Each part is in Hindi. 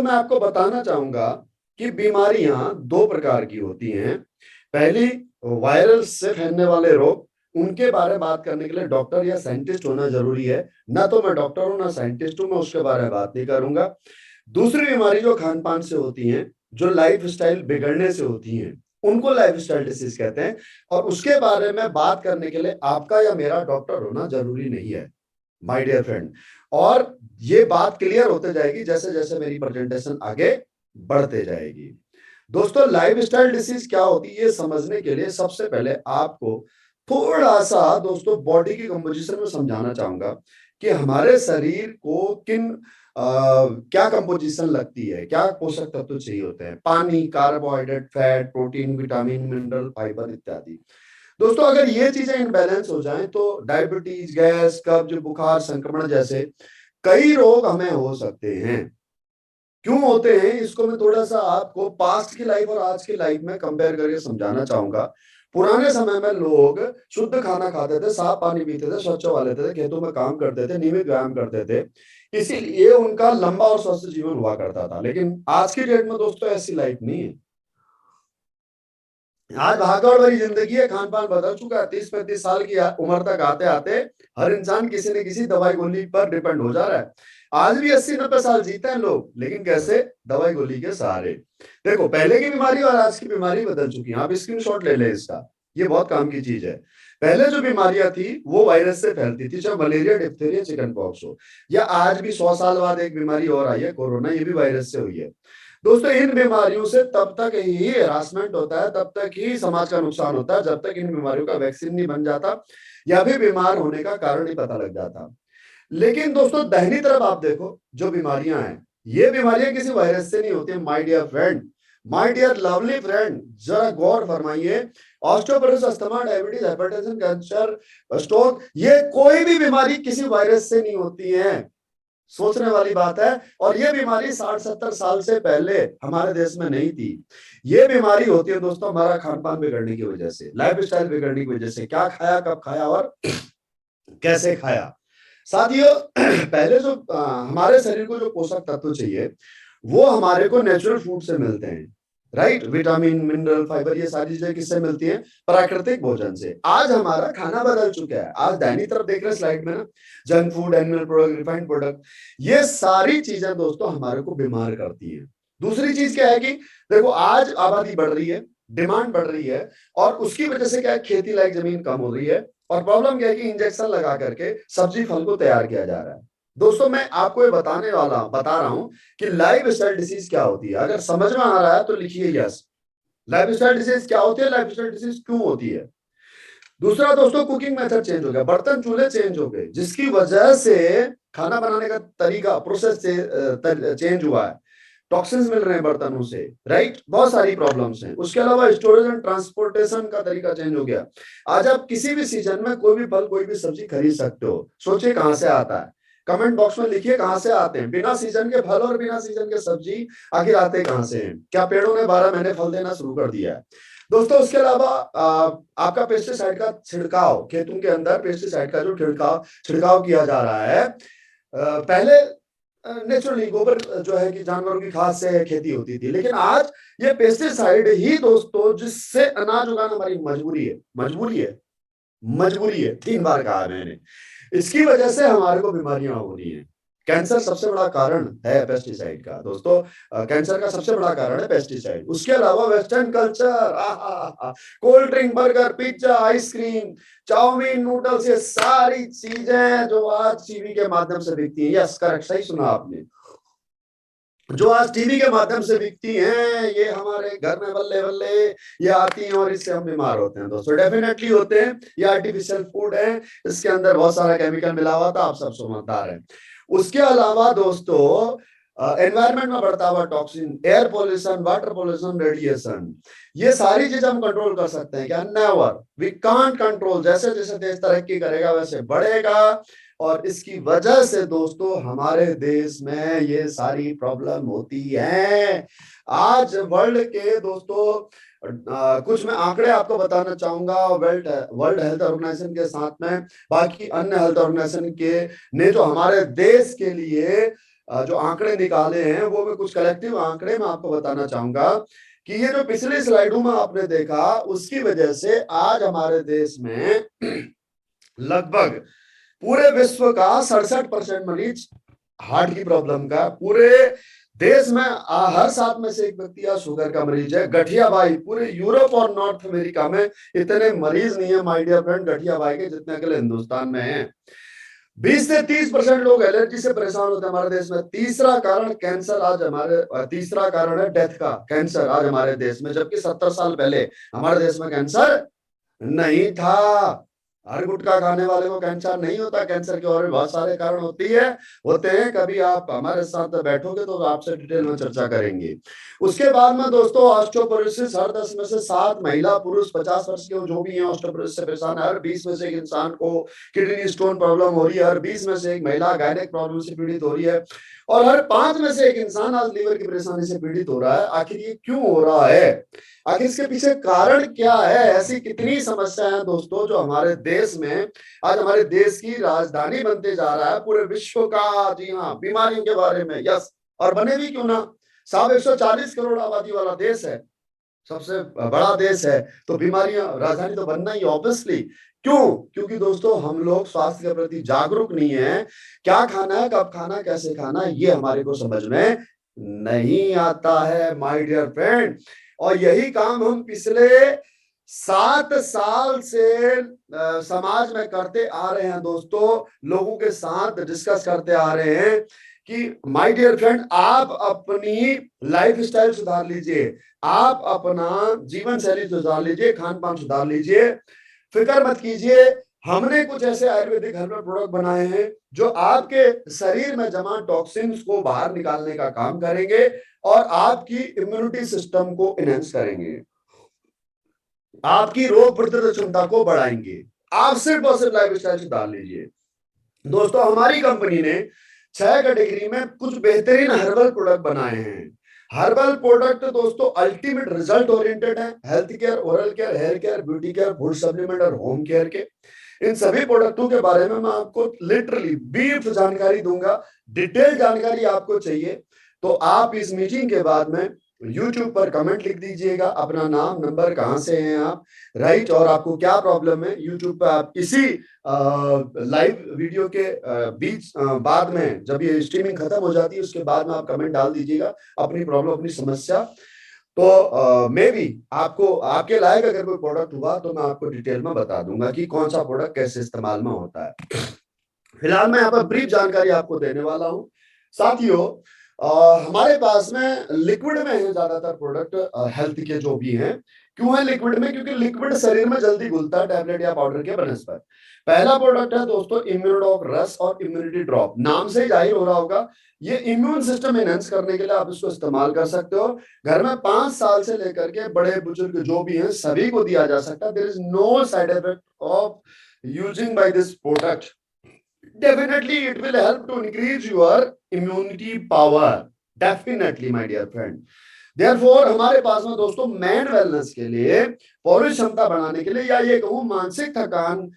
दोस्तों मैं आपको बताना चाहूंगा कि बीमारियां दो प्रकार की होती हैं। पहली, वायरल से फैलने वाले रोग, उनके बारे में बात करने के लिए डॉक्टर या साइंटिस्ट होना जरूरी है। ना तो मैं डॉक्टर हूं ना साइंटिस्ट हूं, मैं उसके बारे में बात नहीं करूंगा। दूसरी बीमारी जो खान पान से होती हैं, जो लाइफ स्टाइल बिगड़ने से होती हैं, उनको लाइफ स्टाइल डिसीज कहते हैं। और उसके बारे में बात करने के लिए आपका या मेरा डॉक्टर होना जरूरी नहीं है, माय डियर फ्रेंड। और ये बात क्लियर होते जाएगी जैसे जैसे मेरी प्रेजेंटेशन आगे बढ़ते जाएगी। दोस्तों, लाइफस्टाइल डिसीज क्या होती है ये समझने के लिए सबसे पहले आपको थोड़ा सा दोस्तों बॉडी की कंपोजिशन में समझाना चाहूंगा कि हमारे शरीर को क्या कंपोजिशन लगती है, क्या पोषक तत्व चाहिए होते हैं। पानी, carbohydrate, fat, protein, vitamin, mineral, fibre इत्यादि। दोस्तों, अगर ये चीजें इनबैलेंस हो जाएं तो डायबिटीज, गैस, कब्ज, बुखार, संक्रमण जैसे कई रोग हमें हो सकते हैं। क्यों होते हैं इसको मैं थोड़ा सा आपको पास्ट की लाइफ और आज की लाइफ में कंपेयर करके समझाना चाहूंगा। पुराने समय में लोग शुद्ध खाना खाते थे, साफ पानी पीते थे, स्वच्छ हवा लेते थे, खेतों में काम करते थे, नियमित व्यायाम करते थे, इसीलिए उनका लंबा और स्वस्थ जीवन हुआ करता था। लेकिन आज की डेट में दोस्तों ऐसी लाइफ नहीं है। आज भागदौड़ भरी जिंदगी है, खान पान बदल चुका है। 30-35 साल की उम्र तक आते आते हर इंसान किसी न किसी दवाई गोली पर डिपेंड हो जा रहा है। आज भी 80-90 साल जीते हैं लोग, लेकिन कैसे? दवाई गोली के सहारे। देखो, पहले की बीमारी और आज की बीमारी बदल चुकी है। आप स्क्रीनशॉट ले लें इसका, ये बहुत काम की चीज है। पहले जो बीमारियां थी वो वायरस से फैलती थी, चाहे मलेरिया, डिप्थीरिया, चिकन पॉक्स हो, या आज भी 100 साल बाद एक बीमारी और आई है कोरोना, ये भी वायरस से हुई है। दोस्तों, इन बीमारियों से तब तक ही हरासमेंट होता है, तब तक ही समाज का नुकसान होता है, जब तक इन बीमारियों का वैक्सीन नहीं बन जाता या फिर बीमार होने का कारण नहीं पता लग जाता। लेकिन दोस्तों, दाहिनी तरफ आप देखो, जो बीमारियां हैं, ये बीमारियां किसी वायरस से नहीं होती। My dear friend, my dear lovely friend, जरा गौर फरमाइए। Osteoporosis, asthma, diabetes, hypertension, cancer, stroke, ये कोई भी बीमारी किसी वायरस से नहीं होती है। सोचने वाली बात है। और ये बीमारी 60-70 साल से पहले हमारे देश में नहीं थी। ये बीमारी होती है दोस्तों हमारा खान पान बिगड़ने की वजह से, लाइफ स्टाइल बिगड़ने की वजह से। क्या खाया, कब खाया और कैसे खाया। साथियों, पहले जो हमारे शरीर को जो पोषक तत्व चाहिए वो हमारे को नेचुरल फूड से मिलते हैं, राइट। विटामिन, मिनरल, फाइबर, ये सारी चीजें किससे मिलती हैं? प्राकृतिक भोजन से। आज हमारा खाना बदल चुका है। आज दाहिनी तरफ देख रहे हैं स्लाइड में ना, junk food, animal product, refined product, ये सारी चीजें दोस्तों हमारे को बीमार करती हैं। दूसरी चीज क्या है कि देखो, आज आबादी बढ़ रही है, डिमांड बढ़ रही है, और उसकी वजह से क्या है, खेती लायक जमीन कम हो रही है। और प्रॉब्लम क्या है कि इंजेक्शन लगा करके सब्जी फल को तैयार किया जा रहा है। दोस्तों, मैं आपको ये बता रहा हूं कि लाइफ स्टाइल डिसीज क्या होती है। अगर समझ में आ रहा है तो लिखिए यस। लाइफ स्टाइल डिसीज क्या होती है, लाइफ स्टाइल डिसीज क्यों होती है। दूसरा दोस्तों, कुकिंग मेथड चेंज हो गया, बर्तन चूल्हे चेंज हो गए, जिसकी वजह से खाना बनाने का तरीका, प्रोसेस चेंज हुआ है। टॉक्सिन्स मिल रहे हैं बर्तनों से, राइट। बहुत सारी प्रॉब्लम्स हैं। उसके अलावा स्टोरेज एंड ट्रांसपोर्टेशन का तरीका चेंज हो गया। आज आप किसी भी सीजन में कोई भी फल, कोई भी सब्जी खरीद सकते हो। सोचिए कहां से आता है, कमेंट बॉक्स में लिखिए कहां से आते हैं बिना सीजन के फल और बिना सीजन के सब्जी। आखिर आते कहां से हैं? क्या पेड़ों ने 12 महीने फल देना शुरू कर दिया है? दोस्तों, उसके अलावा आपका पेस्टिसाइड का छिड़काव, खेतों के अंदर पेस्टिसाइड का जो छिड़काव किया जा रहा है, पहले नेचुरली गोबर जो है कि जानवरों की खाद से खेती होती थी, लेकिन आज ये पेस्टिसाइड ही दोस्तों, जिससे अनाज उगाना हमारी मजबूरी है, मजबूरी है, मजबूरी है, 3 बार कहा मैंने। इसकी वजह से हमारे को बीमारियां हो रही हैं। कैंसर सबसे बड़ा कारण है पेस्टिसाइड का दोस्तों। कैंसर का सबसे बड़ा कारण है पेस्टिसाइड। उसके अलावा western culture, cold drink, burger, pizza, ice cream, chowmein, noodles, ये सारी चीजें जो आज टीवी के माध्यम से बिकती हैं, यस करेक्ट, सही सुना आपने, जो आज टीवी के माध्यम से बिकती हैं, ये हमारे घर में बल्ले बल्ले ये आती हैं और इससे हम बीमार होते हैं दोस्तों। डेफिनेटली होते हैं। ये आर्टिफिशियल फूड है, इसके अंदर बहुत सारा केमिकल मिला हुआ था, आप सब समझदार हैं। उसके अलावा दोस्तों, एनवायरमेंट में बढ़ता हुआ toxin, air pollution, water pollution, radiation, ये सारी चीज हम कंट्रोल कर सकते हैं क्या? Never, we can't control. जैसे जैसे देश तरक्की करेगा वैसे बढ़ेगा, और इसकी वजह से दोस्तों हमारे देश में ये सारी प्रॉब्लम होती है। आज वर्ल्ड के दोस्तों कुछ मैं आंकड़े आपको बताना चाहूंगा। वर्ल्ड हेल्थ ऑर्गेनाइजेशन के साथ में बाकी अन्य हेल्थ ऑर्गेनाइजेशन के ने जो हमारे देश के लिए जो आंकड़े निकाले हैं वो मैं कुछ कलेक्टिव आंकड़े मैं आपको बताना चाहूंगा कि ये जो पिछली स्लाइडों में आपने देखा उसकी वजह से आज हमारे देश में लगभग पूरे विश्व का 67% मरीज हार्ट की प्रॉब्लम का, पूरे देश में हर 7 में से एक व्यक्ति या शुगर का मरीज है। गठिया भाई पूरे यूरोप और नॉर्थ अमेरिका में इतने मरीज नहीं है माय डियर फ्रेंड गठिया भाई के जितने अकेले हिंदुस्तान में है। 20 से 30% लोग एलर्जी से परेशान होते हैं हमारे देश में। तीसरा कारण कैंसर, आज हमारे तीसरा कारण है डेथ का कैंसर आज हमारे देश में, जबकि 70 साल पहले हमारे देश में कैंसर नहीं था। हर गुटखा खाने वाले को कैंसर नहीं होता। कैंसर के और भी बहुत सारे कारण होते हैं। कभी आप हमारे साथ बैठोगे तो आपसे डिटेल में चर्चा करेंगे। उसके बाद में दोस्तों ऑस्टियोपोरोसिस, हर 10 में से 7 महिला पुरुष 50 वर्ष के जो भी हैं ऑस्टियोपोरोसिस से परेशान है। हर 20 में से एक इंसान को किडनी स्टोन प्रॉब्लम हो रही है। हर 20 में से एक महिला गायनेक प्रॉब्लम से पीड़ित हो रही है और हर 5 में से एक इंसान आज लीवर की परेशानी से पीड़ित हो रहा है। आखिर ये क्यों हो रहा है? आखिर इसके पीछे कारण क्या है? ऐसी कितनी समस्याएं हैं दोस्तों जो हमारे देश में आज हमारे देश की राजधानी बनते जा रहा है पूरे विश्व का। जी हाँ, बीमारियों के बारे में। यस, और बने भी क्यों ना, साहब 140 करोड़ आबादी वाला देश है, सबसे बड़ा देश है, तो बीमारियां राजधानी तो बनना ही ऑब्वियसली। क्यों? क्योंकि दोस्तों हम लोग स्वास्थ्य के प्रति जागरूक नहीं है। क्या खाना है, कब खाना, कैसे खाना, ये हमारे को समझ में नहीं आता है माय डियर फ्रेंड। और यही काम हम पिछले 7 साल से समाज में करते आ रहे हैं दोस्तों, लोगों के साथ डिस्कस करते आ रहे हैं कि माय डियर फ्रेंड आप अपनी लाइफ स्टाइल सुधार लीजिए, आप अपना जीवन शैली सुधार लीजिए, खान पान सुधार लीजिए। फिक्र मत कीजिए, हमने कुछ ऐसे आयुर्वेदिक हर्बल प्रोडक्ट बनाए हैं जो आपके शरीर में जमा टॉक्सिन्स को बाहर निकालने का काम करेंगे और आपकी इम्यूनिटी सिस्टम को एनहांस करेंगे, आपकी रोग प्रतिरोधक क्षमता को बढ़ाएंगे। आप सिर्फ और सिर्फ लाइफ स्टाइल सुधार लीजिए। दोस्तों हमारी कंपनी ने 6 कैटेगरी में कुछ बेहतरीन हर्बल प्रोडक्ट बनाए हैं। हर्बल प्रोडक्ट दोस्तों अल्टीमेट रिजल्ट ओरिएंटेड है। Health care, oral care, hair care, beauty care, food supplement और होम केयर के इन सभी प्रोडक्टों के बारे में मैं आपको लिटरली ब्रीफ जानकारी दूंगा। डिटेल जानकारी आपको चाहिए तो आप इस मीटिंग के बाद में YouTube पर कमेंट लिख दीजिएगा, अपना नाम, नंबर, कहां से हैं आप, राइट, और आपको क्या प्रॉब्लम है। YouTube पर आप इसी लाइव वीडियो के बीच बाद में जब ये स्ट्रीमिंग खत्म हो जाती है उसके बाद में आप कमेंट डाल दीजिएगा अपनी प्रॉब्लम, अपनी समस्या। तो मे बी आपको आपके लायक अगर कोई प्रोडक्ट हुआ तो मैं आपको डिटेल में बता दूंगा कि कौन सा प्रोडक्ट कैसे इस्तेमाल में होता है। फिलहाल मैं यहाँ पर ब्रीफ जानकारी आपको देने वाला हूँ। साथियों हमारे पास में लिक्विड में है ज्यादातर प्रोडक्ट हेल्थ के जो भी हैं। क्यों है लिक्विड में? क्योंकि लिक्विड शरीर में जल्दी घुलता है टैबलेट या पाउडर के बनस्पत। पहला प्रोडक्ट है दोस्तों इम्यूनोडॉक रस और इम्यूनिटी ड्रॉप। नाम से ही जाहिर हो रहा होगा ये इम्यून सिस्टम एनहांस करने के लिए आप इसको इस्तेमाल कर सकते हो। घर में 5 साल से लेकर के बड़े बुजुर्ग जो भी हैं सभी को दिया जा सकता है। There is no side effect of using by this product. Definitely it will help to increase your immunity power, definitely my dear friend. Therefore हमारे पास में दोस्तों मैन वेलनेस के लिए, पौरुष क्षमता बढ़ाने के लिए, या ये कहूं मानसिक थकान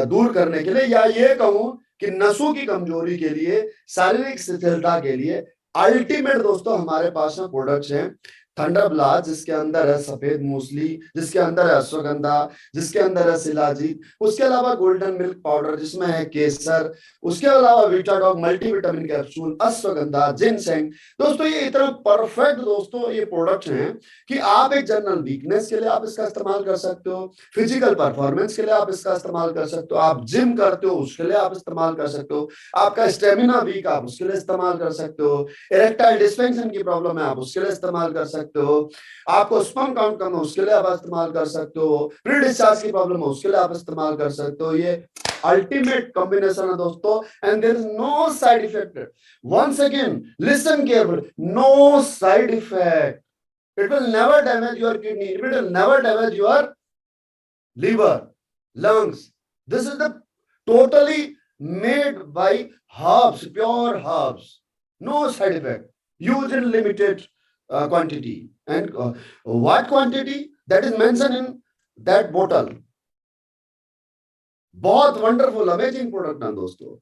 दूर करने के लिए, या ये कहूं कि नसों की कमजोरी के लिए, शारीरिक शिथिलता के लिए अल्टीमेट दोस्तों हमारे पास में प्रोडक्ट्स हैं। थंडर ब्लास्ट जिसके अंदर है सफेद मूसली, जिसके अंदर है अश्वगंधा, जिसके अंदर है शिलाजीत, उसके अलावा गोल्डन मिल्क पाउडर जिसमें है केसर, उसके अलावा विटाडॉग मल्टीविटामिन कैप्सूल, अश्वगंधा, जिनसेंग। दोस्तों ये इतना परफेक्ट दोस्तों ये प्रोडक्ट हैं कि आप एक जनरल वीकनेस के लिए आप इसका इस्तेमाल कर सकते हो, फिजिकल परफॉर्मेंस के लिए आप इसका इस्तेमाल कर सकते हो, आप जिम करते हो उसके लिए आप इस्तेमाल कर सकते हो, आपका स्टेमिना वीक आप उसके लिए इस्तेमाल कर सकते हो, इरेक्टाइल डिस्फंक्शन की प्रॉब्लम है आप उसके लिए इस्तेमाल कर सकते हो, आपको स्पर्म काउंट कम है उसके लिए आप इस्तेमाल कर सकते हो, प्री डिस्चार्ज की प्रॉब्लम है उसके लिए आप इस्तेमाल कर सकते हो। ये अल्टीमेट कॉम्बिनेशन है दोस्तों and there is no side effect. Once again listen careful, no side effect. It will never damage your kidney, it will never damage your liver, lungs. This is the totally made by herbs, pure herbs, no side effect, used in limited quantity. And what quantity that is mentioned in that bottle. बहुत वंडरफुल अमेजिंग प्रोडक्ट है दोस्तों।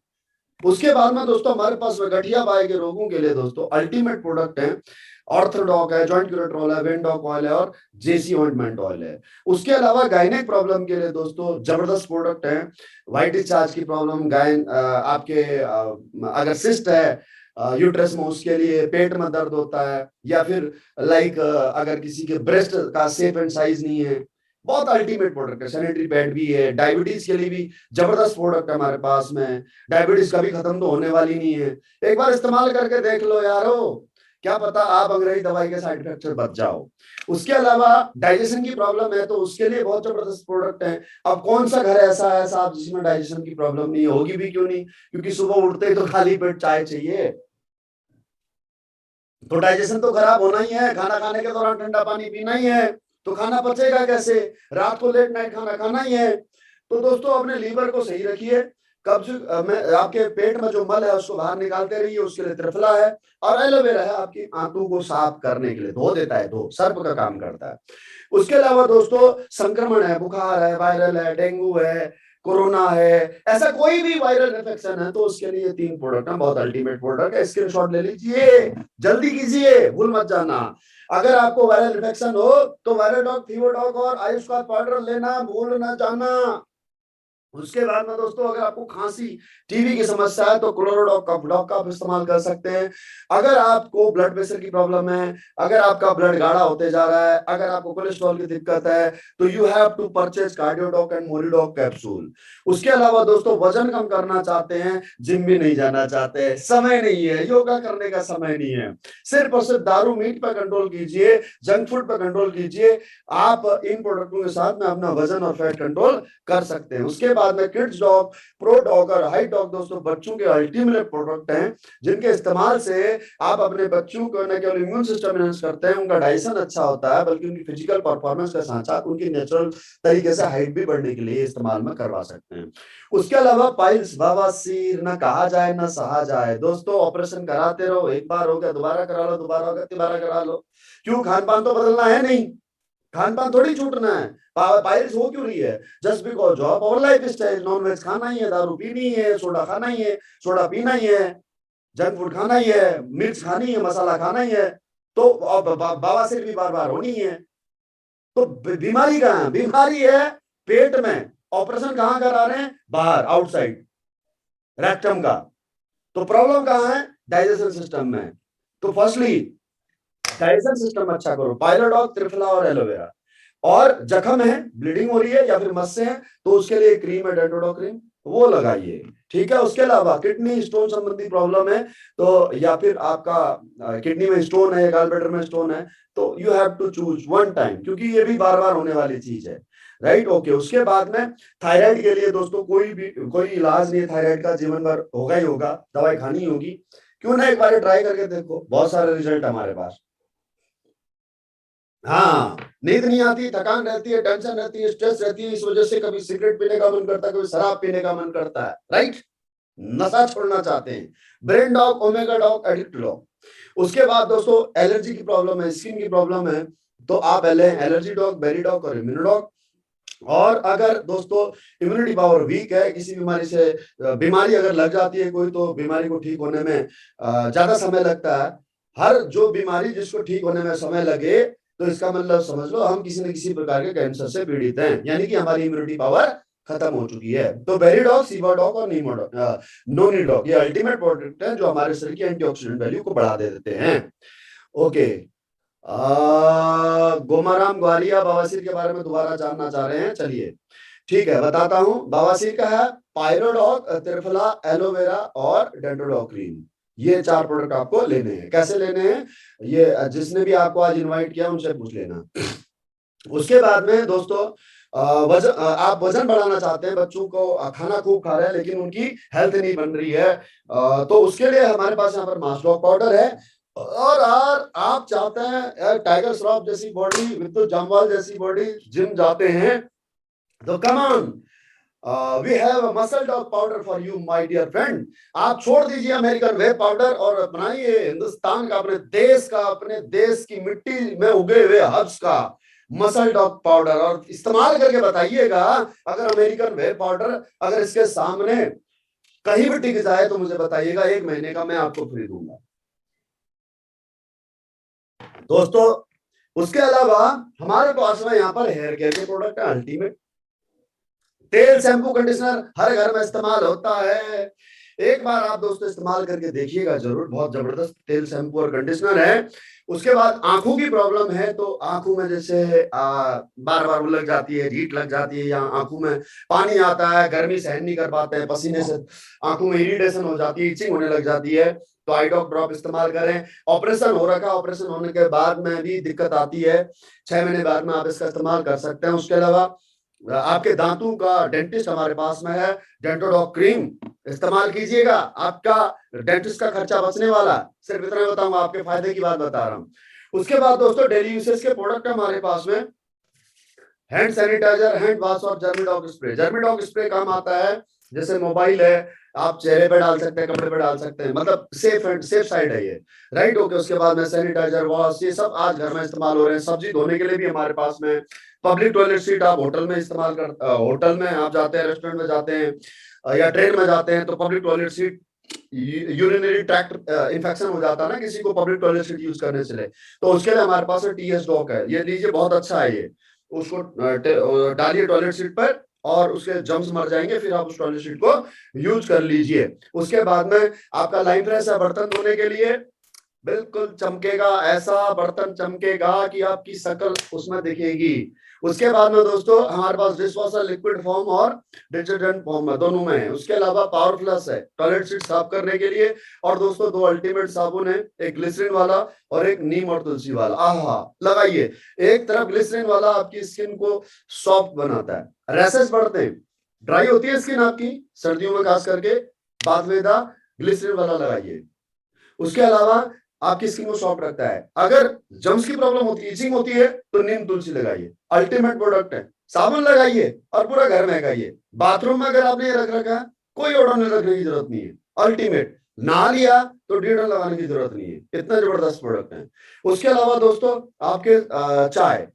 उसके बाद में दोस्तों हमारे पास में गठिया बाई के रोगों के लिए दोस्तों अल्टीमेट प्रोडक्ट है, ऑर्थोडॉक है, जॉइंट क्यूरेट्रोल है, वेंडॉक ऑयल है और जेसी ऑइंटमेंट ऑयल है। उसके अलावा गायनेक प्रॉब्लम के लिए दोस्तों जबरदस्त प्रोडक्ट है, व्हाइट डिस्चार्ज की प्रॉब्लम, गायन आपके अगर सिस्ट है यूट्रस में, उसके लिए पेट में दर्द होता है, या फिर लाइक अगर किसी के ब्रेस्ट का शेप एंड साइज नहीं है, बहुत अल्टीमेट प्रोडक्ट है। सैनिटरी पैड भी है, डायबिटीज के लिए भी जबरदस्त प्रोडक्ट है हमारे पास में, डायबिटीज कभी खत्म तो होने वाली नहीं है। एक बार इस्तेमाल करके देख लो यारो, क्या पता आप अंग्रेजी दवाई के साइड इफेक्ट से बच जाओ। उसके अलावा डाइजेशन की प्रॉब्लम है तो उसके लिए बहुत जबरदस्त प्रोडक्ट है। अब कौन सा घर ऐसा है साहब जिसमें डाइजेशन की प्रॉब्लम नहीं होगी, भी क्यों नहीं, क्योंकि सुबह उठते ही तो खाली पेट चाय चाहिए, तो डाइजेशन तो खराब होना ही है, खाना खाने के दौरान ठंडा पानी पीना ही है, तो खाना पचेगा कैसे, रात को लेट नाइट खाना खाना ही है। तो दोस्तों अपने लीवर को सही रखिए, कब्ज में आपके पेट में जो मल है उसको बाहर निकालते रहिए, उसके लिए त्रिफला है, और एलोवेरा है आपकी आंतों को साफ करने के लिए, धो देता है, धो सर्प का काम करता है। उसके अलावा दोस्तों संक्रमण है, बुखार है, वायरल है, डेंगू है, कोरोना है, ऐसा कोई भी वायरल इन्फेक्शन है तो उसके लिए 3 प्रोडक्ट है, बहुत अल्टीमेट प्रोडक्ट है, स्क्रीनशॉट ले लीजिए, जल्दी कीजिए, भूल मत जाना। अगर आपको वायरल इन्फेक्शन हो तो वायरल डॉग, फीवर डॉग और आयुष का पाउडर लेना भूल ना जाना। उसके बाद में दोस्तों अगर आपको खांसी टीबी की समस्या है तो क्लोरोडॉक का डॉग का आप इस्तेमाल कर सकते हैं। अगर आपको ब्लड प्रेशर की प्रॉब्लम है, अगर आपका ब्लड गाढ़ा होते जा रहा है, अगर आपको कोलेस्ट्रॉल की दिक्कत है, तो you have to purchase Cardiodoc and Moridoc capsule. उसके अलावा दोस्तों वजन कम करना चाहते हैं, जिम भी नहीं जाना चाहते, समय नहीं है, योगा करने का समय नहीं है, सिर्फ और सिर्फ दारू मीट पर कंट्रोल कीजिए, जंक फूड पर कंट्रोल कीजिए, आप इन प्रोडक्टों के साथ में अपना वजन और फैट कंट्रोल कर सकते हैं। उसके बाद में किड्स डॉग, प्रो डॉग और हाई डॉग दोस्तों बच्चों के अल्टीमेट प्रोडक्ट हैं, जिनके इस्तेमाल से आप अपने बच्चों को न केवल इम्यून सिस्टम एनहांस करते हैं, उनका डाइजेशन अच्छा होता है, बल्कि उनकी फिजिकल परफॉर्मेंस के साथ साथ उनकी नेचुरल तरीके से हाइट भी बढ़ने के लिए इस्तेमाल में करवा सकते हैं। उसके अलावा पाइल्स, बवासीर न कहा जाए न सहा जाए दोस्तों, ऑपरेशन कराते रहो, एक बार हो गया दोबारा करा लो, दोबारा हो गया दोबारा करा लो, क्यों, खान पान तो बदलना है नहीं, खान पान थोड़ी छूटना है, पायल्स हो क्यों रही है, just because of our life style, non veg खाना ही है, दारू पीनी है, सोडा खाना ही है, सोडा पीना ही है, जंक फूड खाना ही है, मिर्च खानी है, मसाला खाना ही है, तो बवासीर भी बार बार होनी है। तो बीमारी कहाँ है, बीमारी है पेट में, ऑपरेशन कहाँ करा रहे हैं, बाहर, आउटसाइड रेक्टम का, तो प्रॉब्लम कहाँ है, डाइजेशन सिस्टम में। तो फर्स्टली डाइजेशन सिस्टम अच्छा करो, पायलोडॉग, त्रिफला और एलोवेरा। और जख्म है, ब्लीडिंग हो रही है या फिर मस से है, तो उसके लिए क्रीम है, डेंटोडॉक क्रीम, वो लगाइए, ठीक है। उसके अलावा किडनी स्टोन संबंधी प्रॉब्लम है तो, या फिर आपका किडनी में स्टोन है, गॉलब्लैडर में स्टोन है, तो you have to choose one time, क्योंकि ये भी बार बार होने वाली चीज है, राइट, ओके। उसके बाद में थायराइड के लिए दोस्तों कोई इलाज नहीं है, थायराइड का जीवन भर होगा ही होगा, दवाई खानी होगी, क्यों ना एक बार ट्राई करके देखो, बहुत सारे रिजल्ट हमारे पास। हाँ, नींद नहीं आती, थकान रहती है, टेंशन रहती है, स्ट्रेस रहती है, इस वजह से कभी सिगरेट पीने का मन करता है, कभी शराब पीने का मन करता है, राइट, नशा छोड़ना चाहते हैं, brain dog, omega dog, addict dog. उसके बाद दोस्तों एलर्जी की प्रॉब्लम है, स्किन की प्रॉब्लम है, तो आप पहले एलर्जी डॉग, बेरी डॉग और इम्यूनोडॉग। और अगर दोस्तों इम्यूनिटी पावर वीक है, किसी बीमारी से बीमारी अगर लग जाती है कोई, तो बीमारी को ठीक होने में ज्यादा समय लगता है। हर जो बीमारी जिसको ठीक होने में समय लगे, तो इसका मतलब समझ लो हम किसी न किसी प्रकार के कैंसर से पीड़ित हैं, यानी कि हमारी इम्यूनिटी पावर खत्म हो चुकी है। तो बेरीडॉग, सीवाडॉग और नोनीडॉग ये अल्टीमेट प्रोडक्ट है जो हमारे शरीर की एंटीऑक्सीडेंट वैल्यू को बढ़ा देते हैं। ओके, गोमाराम ग्वालिया बवासीर के बारे में दोबारा जानना चाह रहे हैं, चलिए ठीक है बताता हूं। बवासीर का है पायरोडॉग, त्रिफला, एलोवेरा और डेंटोडॉग क्रीम, ये 4 प्रोडक्ट आपको लेने हैं। कैसे लेने हैं, ये जिसने भी आपको आज इनवाइट किया उनसे पूछ लेना। उसके बाद में दोस्तों आप वजन बढ़ाना चाहते हैं, बच्चों को खाना खूब खा रहे हैं लेकिन उनकी हेल्थ नहीं बन रही है, तो उसके लिए हमारे पास यहाँ पर मास्लॉक पाउडर है। और आप चाहते हैं टाइगर श्रॉफ जैसी बॉडी, विद्युत जामवाल जैसी बॉडी, जिम जाते हैं, तो come on, we have muscle dog powder for you my dear friend. आप छोड़ दीजिए अमेरिकन वे पाउडर और बनाइए हिंदुस्तान का, अपने देश की मिट्टी में उगे हुए हर्ब्स का मसल डॉग पाउडर, और इस्तेमाल करके बताइएगा अगर अमेरिकन वे पाउडर अगर इसके सामने कहीं भी टिक जाए तो मुझे बताइएगा, 1 महीने का मैं आपको फ्री दूंगा दोस्तों। उसके अलावा हमारे पास में यहाँ पर हेयर केयर के प्रोडक्ट है अल्टीमेट। तेल, शैम्पू, कंडीशनर हर घर में इस्तेमाल होता है। एक बार आप दोस्तों इस्तेमाल करके देखिएगा जरूर, बहुत जबरदस्त तेल, शैम्पू और कंडीशनर है। उसके बाद आंखों की प्रॉब्लम है तो आंखों में जैसे बार बार लग जाती है, हीट लग जाती है, या आंखों में पानी आता है, गर्मी सहन नहीं कर पाते हैं, पसीने से आंखों में इरिटेशन हो जाती है, इचिंग होने लग जाती है, तो आई ड्रॉप ड्रॉप इस्तेमाल करें। ऑपरेशन हो रखा है, ऑपरेशन होने के बाद में भी दिक्कत आती है, 6 महीने बाद में आप इसका इस्तेमाल कर सकते हैं। उसके अलावा आपके दांतों का डेंटिस्ट हमारे पास में है, डेंटोडॉक क्रीम इस्तेमाल कीजिएगा, आपका डेंटिस्ट का खर्चा बचने वाला। सिर्फ इतना बताऊंगा, आपके फायदे की बात बता रहा हूं। उसके बाद दोस्तों डेली यूसेज के प्रोडक्ट हमारे पास में हैंड सैनिटाइजर, हैंड वॉश और जर्मीडॉक स्प्रे। जर्मीडॉक स्प्रे काम आता है, जैसे मोबाइल है, आप चेहरे पे डाल सकते हैं, कपड़े पे डाल सकते हैं, मतलब सेफ साइड है ये, राइट। ओके, उसके बाद में सैनिटाइजर, वॉश, ये सब आज घर में इस्तेमाल हो रहे हैं। सब्जी धोने के लिए भी हमारे पास में पब्लिक टॉयलेट सीट आप होटल में इस्तेमाल कर, होटल में आप जाते हैं, रेस्टोरेंट में जाते हैं या ट्रेन में जाते हैं, तो public toilet seat, urinary tract infection हो जाता है ना किसी को पब्लिक टॉयलेट सीट यूज करने से, तो उसके लिए हमारे पास टीएस डॉक है, ये लीजिए, बहुत अच्छा है ये। उसको डालिए टॉयलेट सीट पर और उसके जम्स मर जाएंगे, फिर आप उस टॉयलेट सीट को यूज कर लीजिए। उसके बाद में आपका लाइम फ्रेश है बर्तन धोने के लिए, बिल्कुल चमकेगा, ऐसा बर्तन चमकेगा कि आपकी शक्ल उसमें दिखेगी। उसके बाद में दोस्तों हमारे पास डिश वॉशर लिक्विड फॉर्म और डिटर्जेंट फॉर्म में, दोनों में है। उसके अलावा पावर प्लस है टॉयलेट सीट साफ करने के लिए। और दोस्तों 2 अल्टीमेट साबुन है, एक ग्लिसरीन वाला और एक नीम और तुलसी वाला। आहा, लगाइए। एक तरफ ग्लिसरीन वाला आपकी स्किन को सॉफ्ट बनाता है, रैशेस बढ़ते हैं, ड्राई होती है स्किन आपकी सर्दियों में खास करके, बादवेदा ग्लिसरीन वाला लगाइए। उसके अलावा आपकी स्किन को सॉफ्ट रखता है। अगर जम्स की प्रॉब्लम होती है, इचिंग होती है, तो नीम तुलसी लगाइए, अल्टीमेट प्रोडक्ट है। साबुन लगाइए और पूरा घर महकाइए। बाथरूम में अगर आपने ये रख रखा है, कोई ओडोनिल रखने की जरूरत नहीं है, अल्टीमेट। नहा लिया तो डिओड्रेंट लगाने की जरूरत नहीं है, इतना जबरदस्त प्रोडक्ट है। उसके अलावा दोस्तों आपके चाय,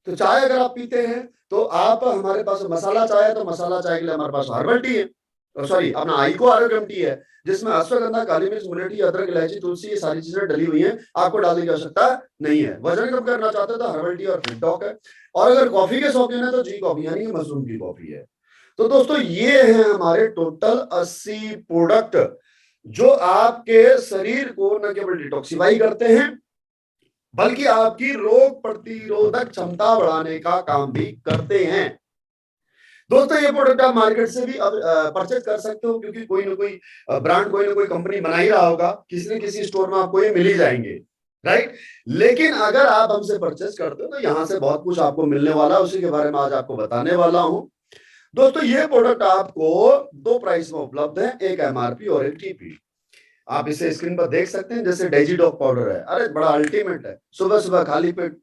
तो चाय अगर आप पीते हैं तो आप, हमारे पास मसाला चाय है, तो मसाला चाय के लिए हमारे पास हर्बल टी है, सॉरी अपना आइको आरोग्यम टी है, जिसमें अश्वगंधा, काली मिर्च, मुलेठी, अदरक, इलायची, तुलसी, ये सारी चीजें डली हुई हैं, आपको डालने की आवश्यकता नहीं है। वजन कम करना चाहते हो तो हर्बल टी और फिटडॉक है। और अगर कॉफी के शौकीन है तो जी कॉफी, यानी कि मशरूम की कॉफी है। तो दोस्तों ये है हमारे टोटल 80 प्रोडक्ट, जो आपके शरीर को न केवल डिटॉक्सिफाई करते हैं, बल्कि आपकी रोग प्रतिरोधक क्षमता बढ़ाने का काम भी करते हैं। दोस्तों ये प्रोडक्ट आप मार्केट से भी परचेज कर सकते हो, क्योंकि कोई ना कोई ब्रांड, कोई ना कोई कंपनी बना ही रहा होगा, किसी न किसी स्टोर में आपको ये मिल ही जाएंगे, राइट। लेकिन अगर आप हमसे परचेज करते हो तो यहाँ से बहुत कुछ आपको मिलने वाला है, उसी के बारे में आज आपको बताने वाला हूँ। दोस्तों ये प्रोडक्ट आपको 2 प्राइस में उपलब्ध है, एक एमआरपी और एक टीपी। आप इसे स्क्रीन पर देख सकते हैं, जैसे डेजीडॉक पाउडर है, अरे बड़ा अल्टीमेट है। सुबह सुबह खाली पेट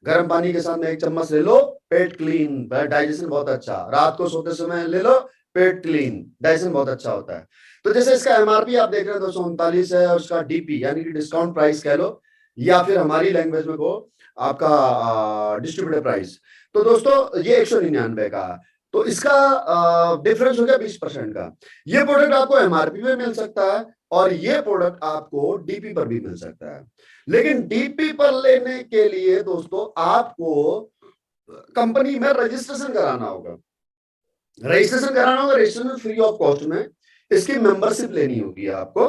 गर्म पानी के साथ में 1 चम्मच ले लो, पेट क्लीन, डाइजेशन बहुत अच्छा। रात को सोते समय ले लो, पेट क्लीन, डाइजेशन बहुत अच्छा होता है। तो जैसे इसका एमआरपी आप देख रहे हैं 239 है, और उसका डीपी यानी कि डिस्काउंट प्राइस कह लो, या फिर हमारी लैंग्वेज में को आपका डिस्ट्रीब्यूटर प्राइस, तो दोस्तों ये 199 का। तो इसका डिफरेंस हो गया 20% का। ये प्रोडक्ट आपको एमआरपी में मिल सकता है और ये प्रोडक्ट आपको डीपी पर भी मिल सकता है। लेकिन डीपी पर लेने के लिए दोस्तों आपको कंपनी में रजिस्ट्रेशन कराना होगा, रजिस्ट्रेशन फ्री ऑफ कॉस्ट में। इसकी मेंबरशिप लेनी होगी आपको,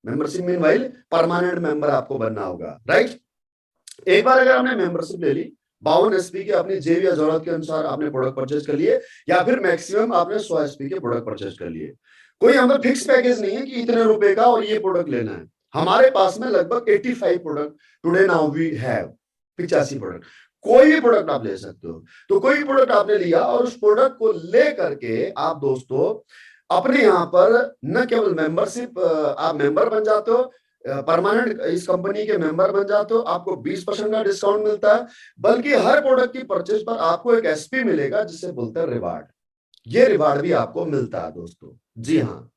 मेंबरशिप मीनवाइल परमानेंट मेंबर आपको बनना होगा, राइट। एक बार अगर आपने मेंबरशिप ले ली, 52 एसपी के अपनी जेब या जरूरत के अनुसार आपने प्रोडक्ट परचेज कर लिए, या फिर मैक्सिमम आपने 100 एसपी के प्रोडक्ट परचेज कर लिए। कोई हमारा फिक्स पैकेज नहीं है कि इतने रुपए का और ये प्रोडक्ट लेना है। हमारे पास में लगभग 85 product today now we have, 85 product, कोई भी प्रोडक्ट आप ले सकते हो। तो कोई भी प्रोडक्ट आपने लिया और उस प्रोडक्ट को ले करके आप दोस्तों अपने यहाँ पर न केवल मेंबरशिप, आप मेंबर बन जाते हो, परमानेंट इस कंपनी के मेंबर बन जाते हो, आपको 20% का डिस्काउंट मिलता है, बल्कि हर प्रोडक्ट की परचेज पर आपको एक एसपी मिलेगा, जिसे बोलते हैं रिवार्ड। ये रिवार्ड भी आपको मिलता है दोस्तों, जी हाँ।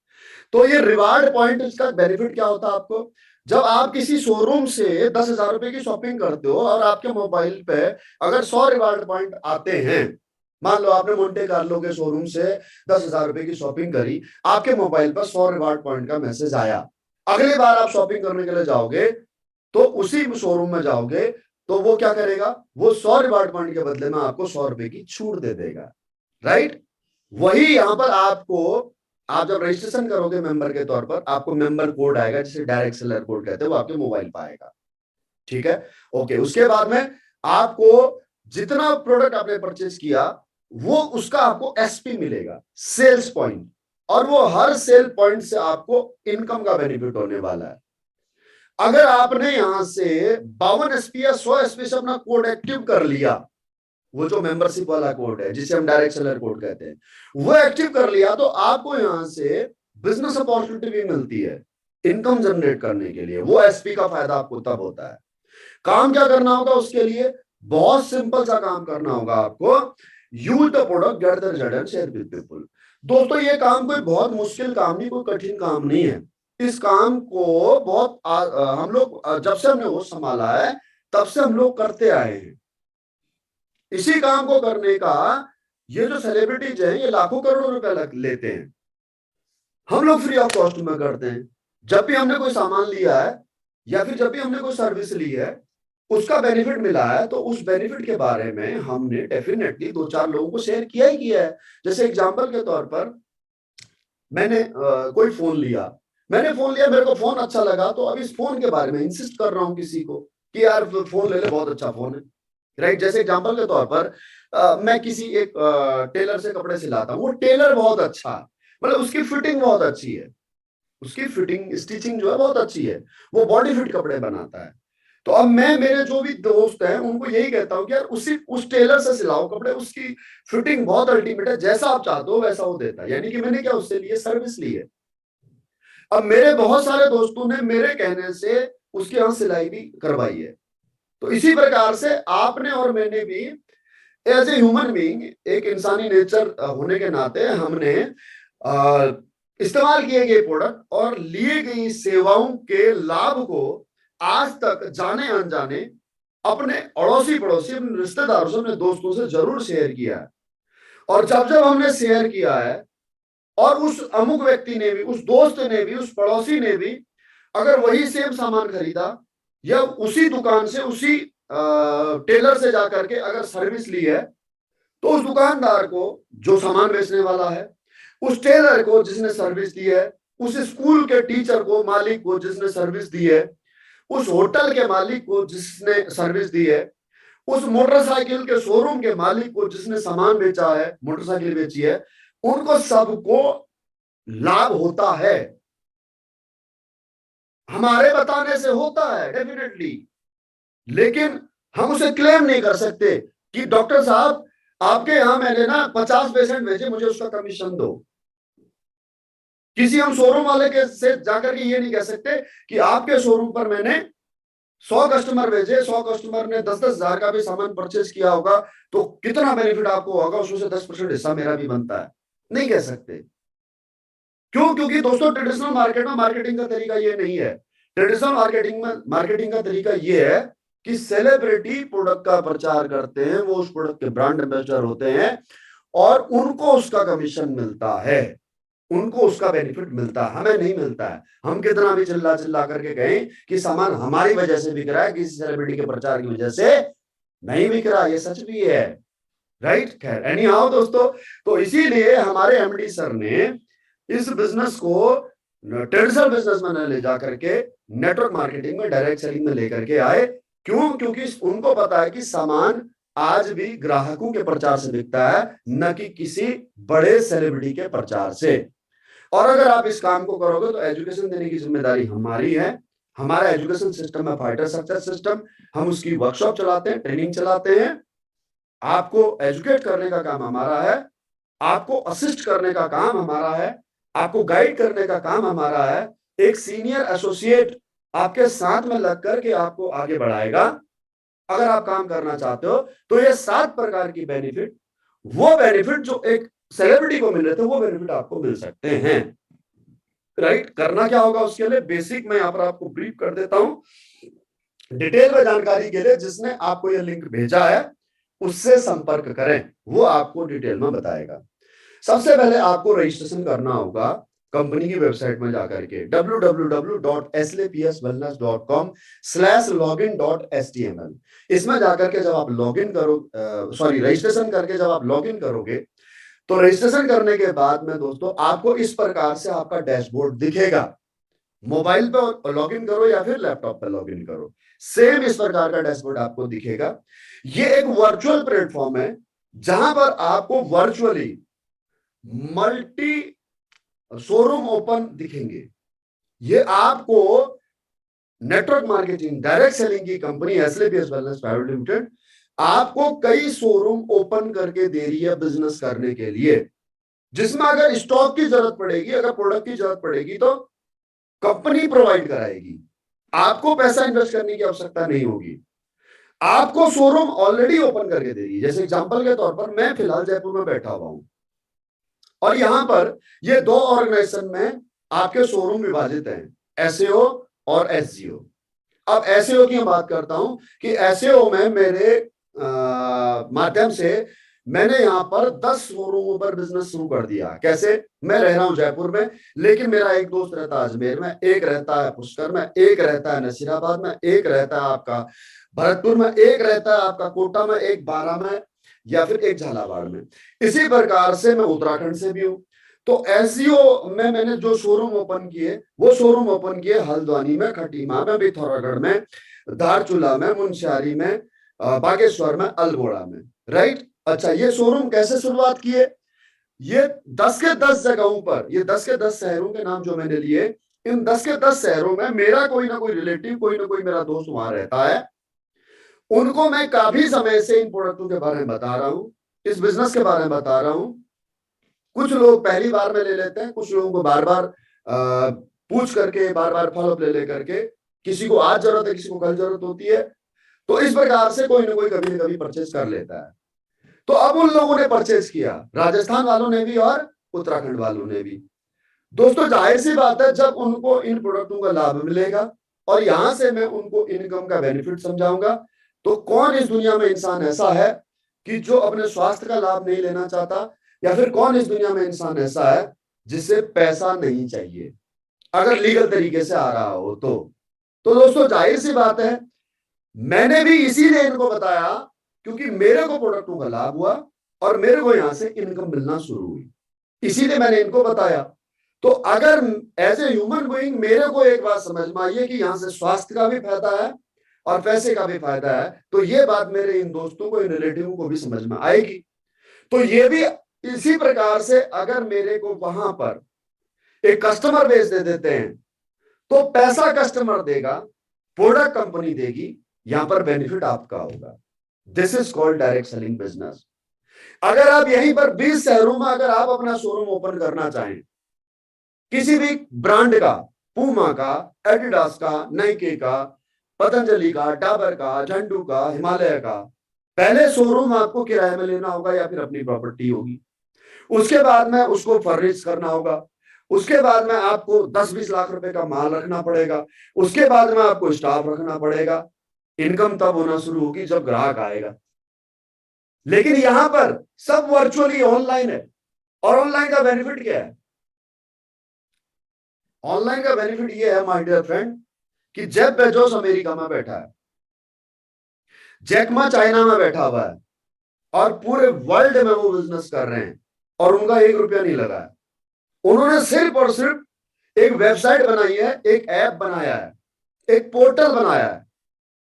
तो ये रिवार्ड पॉइंट, इसका बेनिफिट क्या होता है आपको, जब आप किसी शोरूम से 10,000 रुपए की शॉपिंग करते हो और आपके मोबाइल पे अगर 100 रिवार्ड पॉइंट आते हैं, मान लो आपने मोंटे कार्लो के शोरूम से 10,000 रुपए की शॉपिंग करी, आपके मोबाइल पर 100 रिवार्ड पॉइंट का मैसेज आया। अगली बार आप शॉपिंग करने के लिए जाओगे तो उसी शोरूम में जाओगे तो वो क्या करेगा, वो 100 रिवार्ड पॉइंट के बदले में आपको 100 रुपए की छूट दे देगा, राइट। वही यहां पर आपको, आप जब रजिस्ट्रेशन करोगे मेंबर के तौर पर, आपको मेंबर कोड आएगा जिसे डायरेक्ट सेलर कोड कहते हैं, वो आपके मोबाइल पर आएगा, ठीक है। ओके, उसके बाद में आपको जितना प्रोडक्ट आपने परचेज किया वो उसका आपको एसपी मिलेगा, सेल्स पॉइंट, और वो हर सेल पॉइंट से आपको इनकम का बेनिफिट होने वाला है। अगर आपने यहां से 52 एसपी या 100 एसपी से अपना कोड एक्टिव कर लिया, वो जो मेंबरशिप वाला कोड है जिसे हम डायरेक्ट सेलर कोड कहते हैं, वो एक्टिव कर लिया तो आपको यहां से बिजनेस अपॉर्चुनिटी भी मिलती है इनकम जनरेट करने के लिए। वो एसपी का फायदा आपको तब होता है। काम क्या करना होगा उसके लिए, बहुत सिंपल सा काम करना होगा आपको, use the product, get the result and share with people. दोस्तों ये काम कोई बहुत मुश्किल काम नहीं, कोई कठिन काम नहीं है। इस काम को बहुत हम लोग जब से हमने वो संभाला है तब से हम लोग करते आए हैं। इसी काम को करने का ये जो सेलिब्रिटीज हैं ये लाखों करोड़ों रुपए लेते हैं, हम लोग फ्री ऑफ कॉस्ट में करते हैं। जब भी हमने कोई सामान लिया है या फिर जब भी हमने कोई सर्विस ली है, उसका बेनिफिट मिला है, तो उस बेनिफिट के बारे में हमने डेफिनेटली 2-4 लोगों को शेयर किया ही किया है। जैसे एग्जांपल के तौर पर मैंने कोई फोन लिया, मेरे को फोन अच्छा लगा, तो अब इस फोन के बारे में इंसिस्ट कर रहा हूं किसी को कि यार फोन ले ले, बहुत अच्छा फोन है, राइट। जैसे एग्जांपल के तौर पर मैं किसी एक टेलर से कपड़े सिलाता हूँ, वो टेलर बहुत अच्छा है, मतलब उसकी फिटिंग बहुत अच्छी है, उसकी फिटिंग स्टिचिंग जो है बहुत अच्छी है, वो बॉडी फिट कपड़े बनाता है। तो अब मैं मेरे जो भी दोस्त हैं उनको यही कहता हूँ कि यार उस टेलर से सिलाओ कपड़े, उसकी फिटिंग बहुत अल्टीमेट है, जैसा आप चाहते हो वैसा वो देता है। यानी कि मैंने क्या उससे लिए, सर्विस ली है। अब मेरे बहुत सारे दोस्तों ने मेरे कहने से उसके यहाँ सिलाई भी करवाई है। तो इसी प्रकार से आपने और मैंने भी एज ए ह्यूमन बीइंग, एक इंसानी नेचर होने के नाते हमने इस्तेमाल किए गए प्रोडक्ट और लिए गई सेवाओं के लाभ को आज तक जाने अनजाने अपने अड़ोसी पड़ोसी, अपने रिश्तेदारों से, अपने दोस्तों से जरूर शेयर किया है। और जब जब हमने शेयर किया है और उस अमुक व्यक्ति ने भी, उस दोस्त ने भी, उस पड़ोसी ने भी अगर वही सेम सामान खरीदा या उसी दुकान से, उसी टेलर से जाकर के अगर सर्विस ली है, तो उस दुकानदार को जो सामान बेचने वाला है, उस टेलर को जिसने सर्विस दी है, उस स्कूल के टीचर को, मालिक को जिसने सर्विस दी है, उस होटल के मालिक को जिसने सर्विस दी है, उस मोटरसाइकिल के शोरूम के मालिक को जिसने सामान बेचा है, मोटरसाइकिल बेची है, उनको सबको लाभ होता है। हमारे बताने से होता है डेफिनेटली, लेकिन हम उसे क्लेम नहीं कर सकते कि डॉक्टर साहब आपके यहां मैंने ना 50 पेशेंट भेजे, मुझे उसका कमीशन दो। किसी हम शोरूम वाले के से जाकर के ये नहीं कह सकते कि आपके शोरूम पर मैंने 100 कस्टमर भेजे, 100 कस्टमर ने 10-10 हजार का भी सामान परचेज किया होगा, तो कितना बेनिफिट आपको होगा, उसमें से 10% हिस्सा मेरा भी बनता है, नहीं कह सकते। क्यों? क्योंकि दोस्तों ट्रेडिशनल मार्केट में मार्केटिंग का तरीका ये नहीं है। ट्रेडिशनल मार्केटिंग का तरीका ये है कि सेलिब्रिटी प्रोडक्ट का प्रचार करते हैं, वो उस प्रोडक्ट के ब्रांड एम्बेसडर होते हैं और उनको उसका कमीशन मिलता है, उनको उसका बेनिफिट मिलता है, हमें नहीं मिलता है। हम कितना भी चिल्ला चिल्ला करके कहें कि सामान हमारी वजह से बिक रहा है, किसी सेलिब्रिटी के प्रचार की वजह से नहीं बिक रहा, ये सच भी है, राइट। खैर एनी हाउ दोस्तों, तो इसीलिए हमारे एमडी सर ने इस बिजनेस को ट्रेडिशनल बिजनेस में ले जाकर के नेटवर्क मार्केटिंग में, डायरेक्ट सेलिंग में लेकर के आए। क्यों? क्योंकि उनको पता है कि सामान आज भी ग्राहकों के प्रचार से बिकता है, न कि किसी बड़े सेलिब्रिटी के प्रचार से। और अगर आप इस काम को करोगे तो एजुकेशन देने की जिम्मेदारी हमारी है। हमारा एजुकेशन सिस्टम है फाइटर सक्सेस सिस्टम, हम उसकी वर्कशॉप चलाते हैं, ट्रेनिंग चलाते हैं। आपको एजुकेट करने का काम हमारा है, आपको असिस्ट करने का काम हमारा है, आपको गाइड करने का काम हमारा है। एक सीनियर एसोसिएट आपके साथ में लग करके आपको आगे बढ़ाएगा। अगर आप काम करना चाहते हो तो ये 7 प्रकार की बेनिफिट, वो बेनिफिट जो एक सेलिब्रिटी को मिल रहे थे, वो बेनिफिट आपको मिल सकते हैं, राइट। करना क्या होगा उसके लिए, बेसिक मैं यहां पर आपको ब्रीफ कर देता हूं डिटेल में जानकारी के लिए। जिसने आपको ये लिंक भेजा है उससे संपर्क करें, वो आपको डिटेल में बताएगा। सबसे पहले आपको रजिस्ट्रेशन करना होगा कंपनी की वेबसाइट में जाकर के www.slapswellness.com/login.html। इसमें जाकर के जब आप लॉगिन करो, रजिस्ट्रेशन करके जब आप लॉगिन करोगे, तो रजिस्ट्रेशन करने के बाद में दोस्तों आपको इस प्रकार से आपका डैशबोर्ड दिखेगा। मोबाइल पे लॉगिन करो या फिर लैपटॉप पे लॉगिन करो, सेम इस प्रकार का डैशबोर्ड आपको दिखेगा। ये एक वर्चुअल प्लेटफॉर्म है जहां पर आपको वर्चुअली मल्टी शोरूम ओपन दिखेंगे। ये आपको नेटवर्क मार्केटिंग डायरेक्ट सेलिंग की कंपनी एसएलपीएस वेलनेस प्राइवेट लिमिटेड आपको कई शोरूम ओपन करके दे रही है बिजनेस करने के लिए, जिसमें अगर स्टॉक की जरूरत पड़ेगी, अगर प्रोडक्ट की जरूरत पड़ेगी तो कंपनी प्रोवाइड कराएगी, आपको पैसा इन्वेस्ट करने की आवश्यकता नहीं होगी। आपको शोरूम ऑलरेडी ओपन करके दे रही है। जैसे एग्जांपल के तौर पर मैं फिलहाल जयपुर में बैठा हुआ हूं और यहां पर ये दो ऑर्गेनाइजेशन में आपके शोरूम विभाजित हैं, एसएओ और एसजीओ। अब एसएओ की मैं बात करता हूं कि एसएओ में मेरे माध्यम से मैंने यहां पर 10 शोरूमों पर बिजनेस शुरू कर दिया। कैसे? मैं रह रहा हूं जयपुर में, लेकिन मेरा एक दोस्त रहता है अजमेर में, एक रहता है पुष्कर में, एक रहता है नसीराबाद में, एक रहता है आपका भरतपुर में, एक रहता है आपका कोटा में, एक बारा में या फिर एक झालावाड़ में। इसी प्रकार से मैं उत्तराखंड से भी हूं। तो एसईओ में मैंने जो शोरूम ओपन किए, वो शोरूम ओपन किए हल्द्वानी में, खटीमा में, पिथौरागढ़ में, धारचूला में, मुंशियारी में, बागेश्वर में, अल्मोड़ा में। राइट। अच्छा, ये शोरूम कैसे शुरुआत किए? ये 10 के 10 जगहों पर, ये 10 के 10 शहरों के नाम जो मैंने लिए, इन 10 के 10 शहरों में मेरा कोई ना कोई रिलेटिव, कोई ना कोई मेरा दोस्त वहां रहता है। उनको मैं काफी समय से इन प्रोडक्टों के बारे में बता रहा हूं, इस बिजनेस के बारे में बता रहा हूं। कुछ लोग पहली बार में ले लेते हैं, कुछ लोगों को बार बार पूछ करके, बार बार फॉलोअप ले लेकर के, किसी को आज जरूरत है, किसी को कल जरूरत होती है, तो इस प्रकार से कोई ना कोई कभी ना कभी परचेज कर लेता है। तो अब उन लोगों ने परचेज किया, राजस्थान वालों ने भी और उत्तराखंड वालों ने भी। दोस्तों जाहिर सी बात है, जब उनको इन प्रोडक्टों का लाभ मिलेगा और यहां से मैं उनको इनकम का बेनिफिट समझाऊंगा, तो कौन इस दुनिया में इंसान ऐसा है कि जो अपने स्वास्थ्य का लाभ नहीं लेना चाहता, या फिर कौन इस दुनिया में इंसान ऐसा है जिसे पैसा नहीं चाहिए, अगर लीगल तरीके से आ रहा हो तो दोस्तों जाहिर सी बात है, मैंने भी इसीलिए इनको बताया क्योंकि मेरे को प्रोडक्टों का लाभ हुआ और मेरे को यहां से इनकम मिलना शुरू हुई, इसीलिए मैंने इनको बताया। तो अगर एज ए ह्यूमन बीइंग मेरे को एक बात समझ में आई है कि यहां से स्वास्थ्य का भी फायदा है और पैसे का भी फायदा है, तो ये बात मेरे इन दोस्तों को, इन रिलेटिव को भी समझ में आएगी। तो ये भी इसी प्रकार से अगर मेरे को वहां पर एक कस्टमर बेस दे देते हैं, तो पैसा कस्टमर देगा, प्रोडक्ट कंपनी देगी, यहां पर बेनिफिट आपका होगा। This is called direct selling business. अगर आप यहीं पर 20 शहरों में अगर आप अपना शोरूम ओपन करना चाहें, किसी भी ब्रांड का, पूमा का, एडिडास का, नाइके का, पतंजलि का, डाबर का, झंडू का, हिमालय का, पहले शोरूम आपको किराए में लेना होगा या फिर अपनी प्रॉपर्टी होगी। उसके बाद में उसको फर्निश करना होगा। उसके बाद में आपको 10-20 लाख रुपए का माल रखना पड़ेगा। उसके बाद में आपको स्टाफ रखना पड़ेगा। इनकम तब होना शुरू होगी जब ग्राहक आएगा। लेकिन यहां पर सब वर्चुअली ऑनलाइन है। और ऑनलाइन का बेनिफिट क्या है? ऑनलाइन का बेनिफिट ये है माय डियर फ्रेंड कि जेफ बेजोस अमेरिका में बैठा है, जैक मा चाइना में बैठा हुआ है और पूरे वर्ल्ड में वो बिजनेस कर रहे हैं और उनका 1 रुपया नहीं लगा है। उन्होंने सिर्फ और सिर्फ एक वेबसाइट बनाई है, एक ऐप बनाया है, एक पोर्टल बनाया है।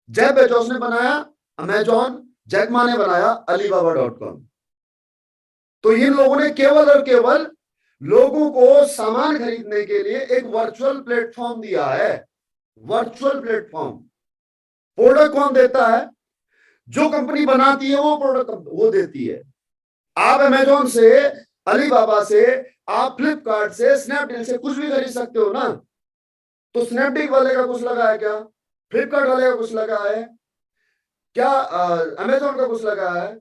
जेफ बेजोस ने बनाया अमेजॉन, जैक मा ने बनाया alibaba.com। तो इन लोगों ने केवल और केवल लोगों को सामान खरीदने के लिए एक वर्चुअल प्लेटफॉर्म दिया है। Virtual platform. प्रोडक्ट कौन देता है? जो कंपनी बनाती है वो प्रोडक्ट वो देती है। आप अमेजॉन से, अलीबाबा से, आप फ्लिपकार्ट से, स्नैपडील से कुछ भी खरीद सकते हो ना। तो स्नैपडील वाले का कुछ लगा है क्या? फ्लिपकार्ट वाले का कुछ लगा है क्या? अमेजॉन का कुछ लगा है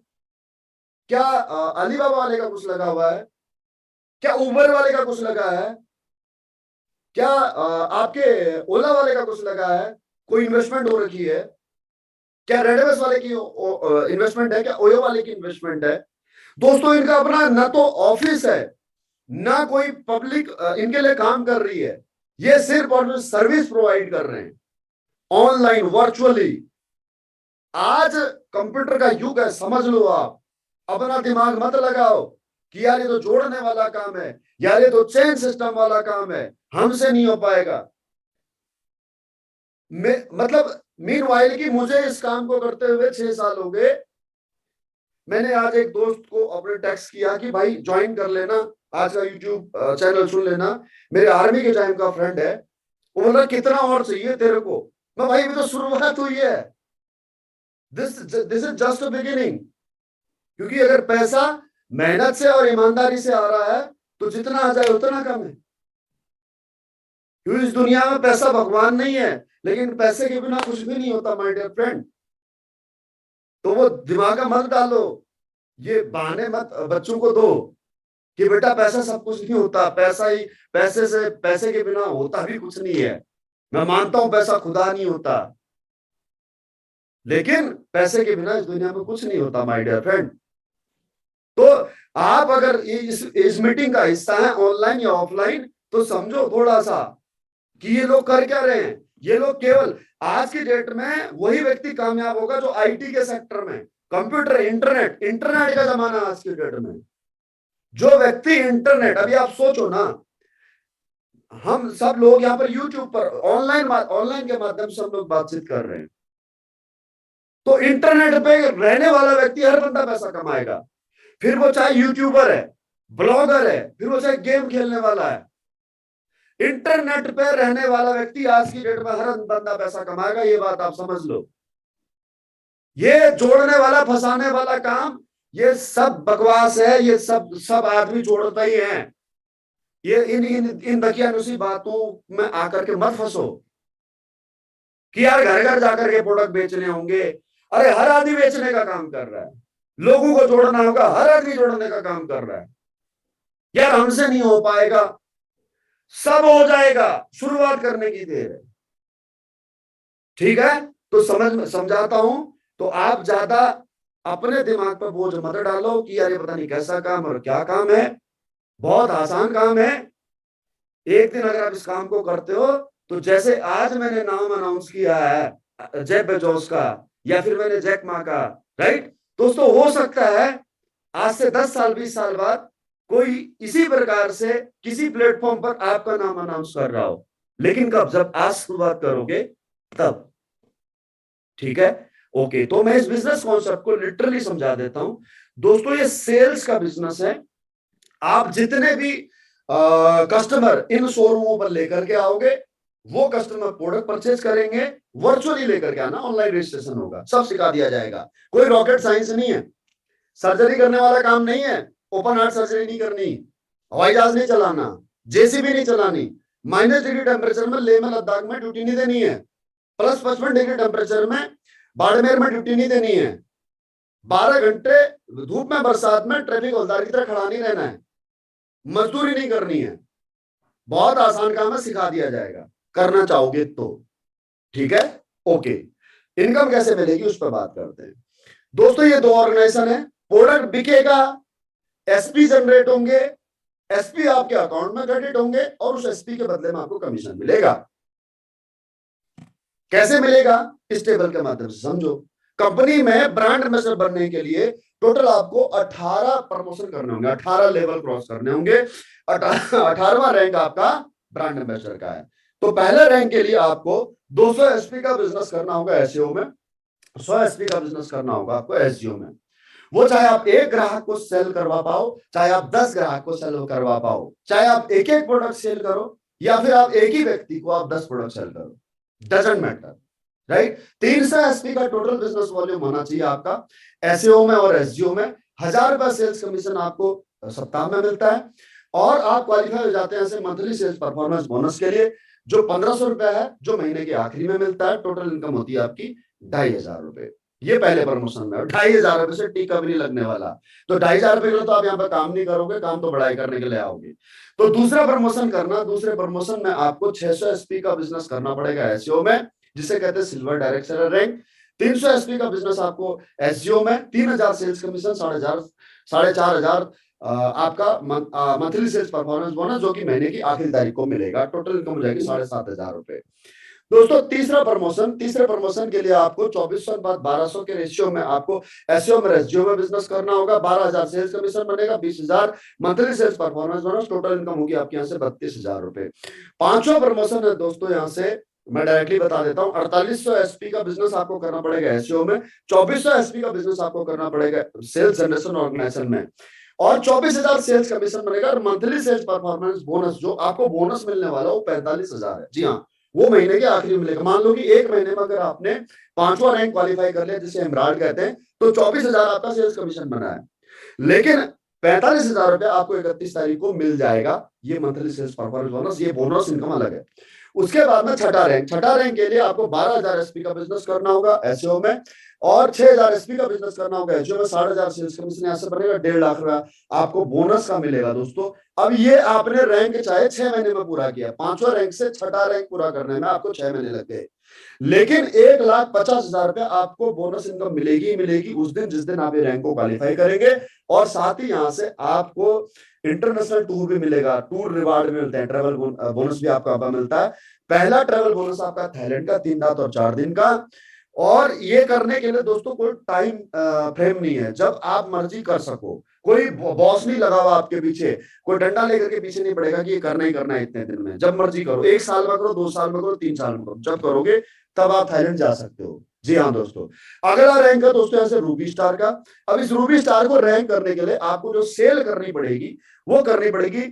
क्या? अलीबाबा वाले का कुछ लगा हुआ है क्या? उबर वाले का कुछ लगा है क्या? आपके ओला वाले का कुछ लगा है? कोई इन्वेस्टमेंट हो रखी है? क्या रेडवेस वाले की इन्वेस्टमेंट है, क्या ओयो वाले की इन्वेस्टमेंट है? दोस्तों इनका अपना ना तो ऑफिस है, ना कोई पब्लिक इनके लिए काम कर रही है, ये सिर्फ और सर्विस प्रोवाइड कर रहे हैं ऑनलाइन वर्चुअली। आज कंप्यूटर का युग है, समझ लो आप। अपना दिमाग मत लगाओ कि यार ये तो जोड़ने वाला काम है, यार ये तो चेन सिस्टम वाला काम है, हमसे नहीं हो पाएगा। मतलब मीनवाइल की मुझे इस काम को करते हुए 6 साल हो गए। मैंने आज एक दोस्त को अपने टेक्स्ट किया कि भाई ज्वाइन कर लेना, आज का यूट्यूब चैनल सुन लेना, मेरे आर्मी के टाइम का फ्रेंड है। वो बोला कितना और चाहिए तेरे को? मैं भाई अभी तो शुरुआत हुई है, this this is just a beginning. क्योंकि अगर पैसा मेहनत से और ईमानदारी से आ रहा है तो जितना आ जाए उतना कम है। क्योंकि इस दुनिया में पैसा भगवान नहीं है, लेकिन पैसे के बिना कुछ भी नहीं होता माय डियर फ्रेंड। तो वो दिमाग में मत डालो, ये बहाने मत बच्चों को दो कि बेटा पैसा सब कुछ नहीं होता, पैसा ही, पैसे के बिना होता भी कुछ नहीं है। मैं मानता हूं पैसा खुदा नहीं होता, लेकिन पैसे के बिना इस दुनिया में कुछ नहीं होता माय डियर फ्रेंड। तो आप अगर इस मीटिंग का हिस्सा है ऑनलाइन या ऑफलाइन, तो समझो थोड़ा सा कि ये लोग कर क्या रहे हैं। ये लोग केवल आज की डेट में वही व्यक्ति कामयाब होगा जो आईटी के सेक्टर में, कंप्यूटर, इंटरनेट का जमाना आज की डेट में। जो व्यक्ति इंटरनेट, अभी आप सोचो ना, हम सब लोग यहाँ पर यूट्यूब पर ऑनलाइन के माध्यम से हम लोग बातचीत कर रहे हैं। तो इंटरनेट पे रहने वाला व्यक्ति हर बंदा पैसा कमाएगा, फिर वो चाहे यूट्यूबर है, ब्लॉगर है, फिर वो चाहे गेम खेलने वाला है। इंटरनेट पे रहने वाला व्यक्ति आज की डेट में हर बंदा पैसा कमाएगा, ये बात आप समझ लो। ये जोड़ने वाला फंसाने वाला काम, ये सब बकवास है, ये सब आदमी जोड़ता ही है। ये इन दकियानुसी बातों में आकर के मत फंसो कि यार घर घर जाकर के प्रोडक्ट बेचने होंगे। अरे हर आदमी बेचने का काम कर रहा है, लोगों को जोड़ना होगा, हर आदमी जोड़ने का काम कर रहा है। यार हमसे नहीं हो पाएगा, सब हो जाएगा, शुरुआत करने की देर है। ठीक है, तो समझाता हूं। तो आप ज्यादा अपने दिमाग पर बोझ मत डालो कि यार ये पता नहीं कैसा काम और क्या काम है। बहुत आसान काम है। एक दिन अगर आप इस काम को करते हो, तो जैसे आज मैंने नाम अनाउंस किया है जेफ बेजोस का, या फिर मैंने जैक मा का, राइट दोस्तों, हो सकता है आज से 10 साल 20 साल बाद कोई इसी प्रकार से किसी प्लेटफॉर्म पर आपका नाम अनाउंस कर रहा हो। लेकिन कब? जब आज शुरुआत करोगे तब। ठीक है, ओके। तो मैं इस बिजनेस कॉन्सेप्ट को लिटरली समझा देता हूं दोस्तों। ये सेल्स का बिजनेस है। आप जितने भी कस्टमर इन शोरूमों पर लेकर के आओगे, वो कस्टमर प्रोडक्ट परचेज करेंगे, वर्चुअली लेकर के आना, ऑनलाइन रजिस्ट्रेशन होगा, सब सिखा दिया जाएगा। कोई रॉकेट साइंस नहीं है, सर्जरी करने वाला काम नहीं है, ओपन हार्ट सर्जरी नहीं करनी, हवाई जहाज नहीं चलाना, जेसीबी नहीं चलानी, -डिग्री टेम्परेचर में लेह में लद्दाख में ड्यूटी नहीं देनी है, +55 डिग्री टेम्परेचर में बाड़मेर में ड्यूटी नहीं देनी है, 12 घंटे धूप में बरसात में ट्रैफिक हवलदार की तरह खड़ा नहीं रहना है, मजदूरी नहीं करनी है। बहुत आसान काम है, सिखा दिया जाएगा, करना चाहोगे तो। ठीक है, ओके। इनकम कैसे मिलेगी उस पर बात करते हैं दोस्तों। ये दो ऑर्गेनाइजेशन है, प्रोडक्ट बिकेगा, एसपी जनरेट होंगे, एसपी आपके अकाउंट में क्रेडिट होंगे, और उस एसपी के बदले में आपको कमीशन मिलेगा। कैसे मिलेगा? इस टेबल के माध्यम से समझो। कंपनी में ब्रांड एम्बेसडर बनने के लिए टोटल आपको 18 प्रमोशन करने होंगे, 18 लेवल क्रॉस करने होंगे। 18वां रैंक आपका ब्रांड एम्बेसडर का है। तो पहले रैंक के लिए आपको 200 एसपी का बिजनेस करना होगा एसईओ में, 100 एसपी का बिजनेस करना होगा आपको एसईओ में। वो चाहे आप एक ग्राहक को सेल करवा पाओ, चाहे आप 10 ग्राहक को सेल करवा पाओ, चाहे आप एक एक प्रोडक्ट सेल करो, या फिर आप एक ही व्यक्ति को आप 10 प्रोडक्ट सेल करो, डजंट मैटर, राइट। 300 एसपी का टोटल बिजनेस वॉल्यूम होना चाहिए आपका एसईओ में और एसजीओ में। 1000 रुपया सेल्स कमीशन आपको सप्ताह में मिलता है, और आप क्वालिफाई हो जाते हैं ऐसे मंथली सेल्स परफॉर्मेंस बोनस के लिए, जो 1500 रुपया है, जो महीने के आखिरी में मिलता है। टोटल इनकम होती है आपकी 2500 रुपए। ये पहले प्रमोशन में 2500 रुपए से टीका भी नहीं लगने वाला। तो 2500 रुपए के लिए तो आप यहाँ पर काम नहीं करोगे, काम तो बढ़ाई करने के लिए आओगे। तो दूसरा प्रमोशन करना, दूसरे प्रमोशन में आपको 600 एसपी का बिजनेस करना पड़ेगा एसईओ में, जिसे कहते हैं silver direct seller rank. 300 SP का बिजनेस आपको एसजीओ में 3000 सेल्स कमीशन, 4,500 आपका मंथली सेल्स परफॉर्मेंस बोनस, जो कि महीने की आखिरी तारीख को मिलेगा। टोटल इनकम हो जाएगी 7,500 रुपए। दोस्तों तीसरे प्रमोशन के लिए आपको 2400 बाद 1200 के रेशियो में आपको एसईओ में एसजीओ में बिजनेस करना होगा। 12,000 सेल्स कमीशन बनेगा, 20,000 monthly sales performance bonus, total income होगी आपके यहाँ से 32,000 रुपए। पांचवा प्रमोशन है दोस्तों, यहाँ से मैं डायरेक्टली बता देता हूँ, 4800 एसपी का बिजनेस आपको करना पड़ेगा एसईओ में, 2400 एसपी का बिजनेस आपको करना पड़ेगा सेल्स जनरेशन ऑर्गेनाइजेशन में, और 24,000 सेल्स कमीशन बनेगा। और मंथली सेल्स परफॉर्मेंस बोनस जो आपको बोनस मिलने वाला वो 45,000 है। जी हाँ, वो महीने के आखिरी में मिलेगा। मान लो कि एक महीने में अगर आपने 5वां रैंक क्वालिफाई कर लिया, जिसे एमराल्ड कहते हैं, तो 24,000 आपका सेल्स कमीशन बना है, लेकिन 45,000 रुपए आपको 31 तारीख को मिल जाएगा। ये मंथली सेल्स परफॉर्मेंस बोनस, ये बोनस इनकम अलग है। उसके बाद में छठा रैंक के लिए आपको 12,000 एसपी का बिजनेस करना होगा एसईओ में, और 6,000 एसपी का बिजनेस करना होगा एसईओ में। 60,000 सेल्स कमीशन यहाँ से बनेगा, 1.5 लाख रुपया आपको बोनस का मिलेगा दोस्तों। अब ये आपने रैंक चाहे 6 महीने में पूरा किया, 5वां रैंक से छठा रैंक पूरा करने में आपको 6 महीने लग गए, लेकिन 1,50,000 रुपया आपको बोनस इनकम मिलेगी उस दिन जिस दिन आप ये रैंक को क्वालिफाई करेंगे। और साथ ही यहाँ से आपको इंटरनेशनल टूर भी मिलेगा, टूर रिवार्ड भी मिलते हैं, ट्रेवल बोनस भी आपका मिलता है। पहला ट्रेवल बोनस आपका थाईलैंड का 3 रात और 4 दिन का। और ये करने के लिए दोस्तों कोई टाइम फ्रेम नहीं है, जब आप मर्जी कर सको, कोई बॉस नहीं लगा हुआ आपके पीछे, कोई डंडा लेकर के पीछे नहीं पड़ेगा कि ये करना ही करना है इतने दिन में। जब मर्जी करो, 1 साल में करो, 2 साल में करो, 3 साल में करो, जब करोगे तब आप थाईलैंड जा सकते हो। जी हाँ दोस्तों, अगला रैंक है दोस्तों यहाँ से रूबी स्टार का। अब इस रूबी स्टार को रैंक करने के लिए आपको जो सेल करनी पड़ेगी वो करनी पड़ेगी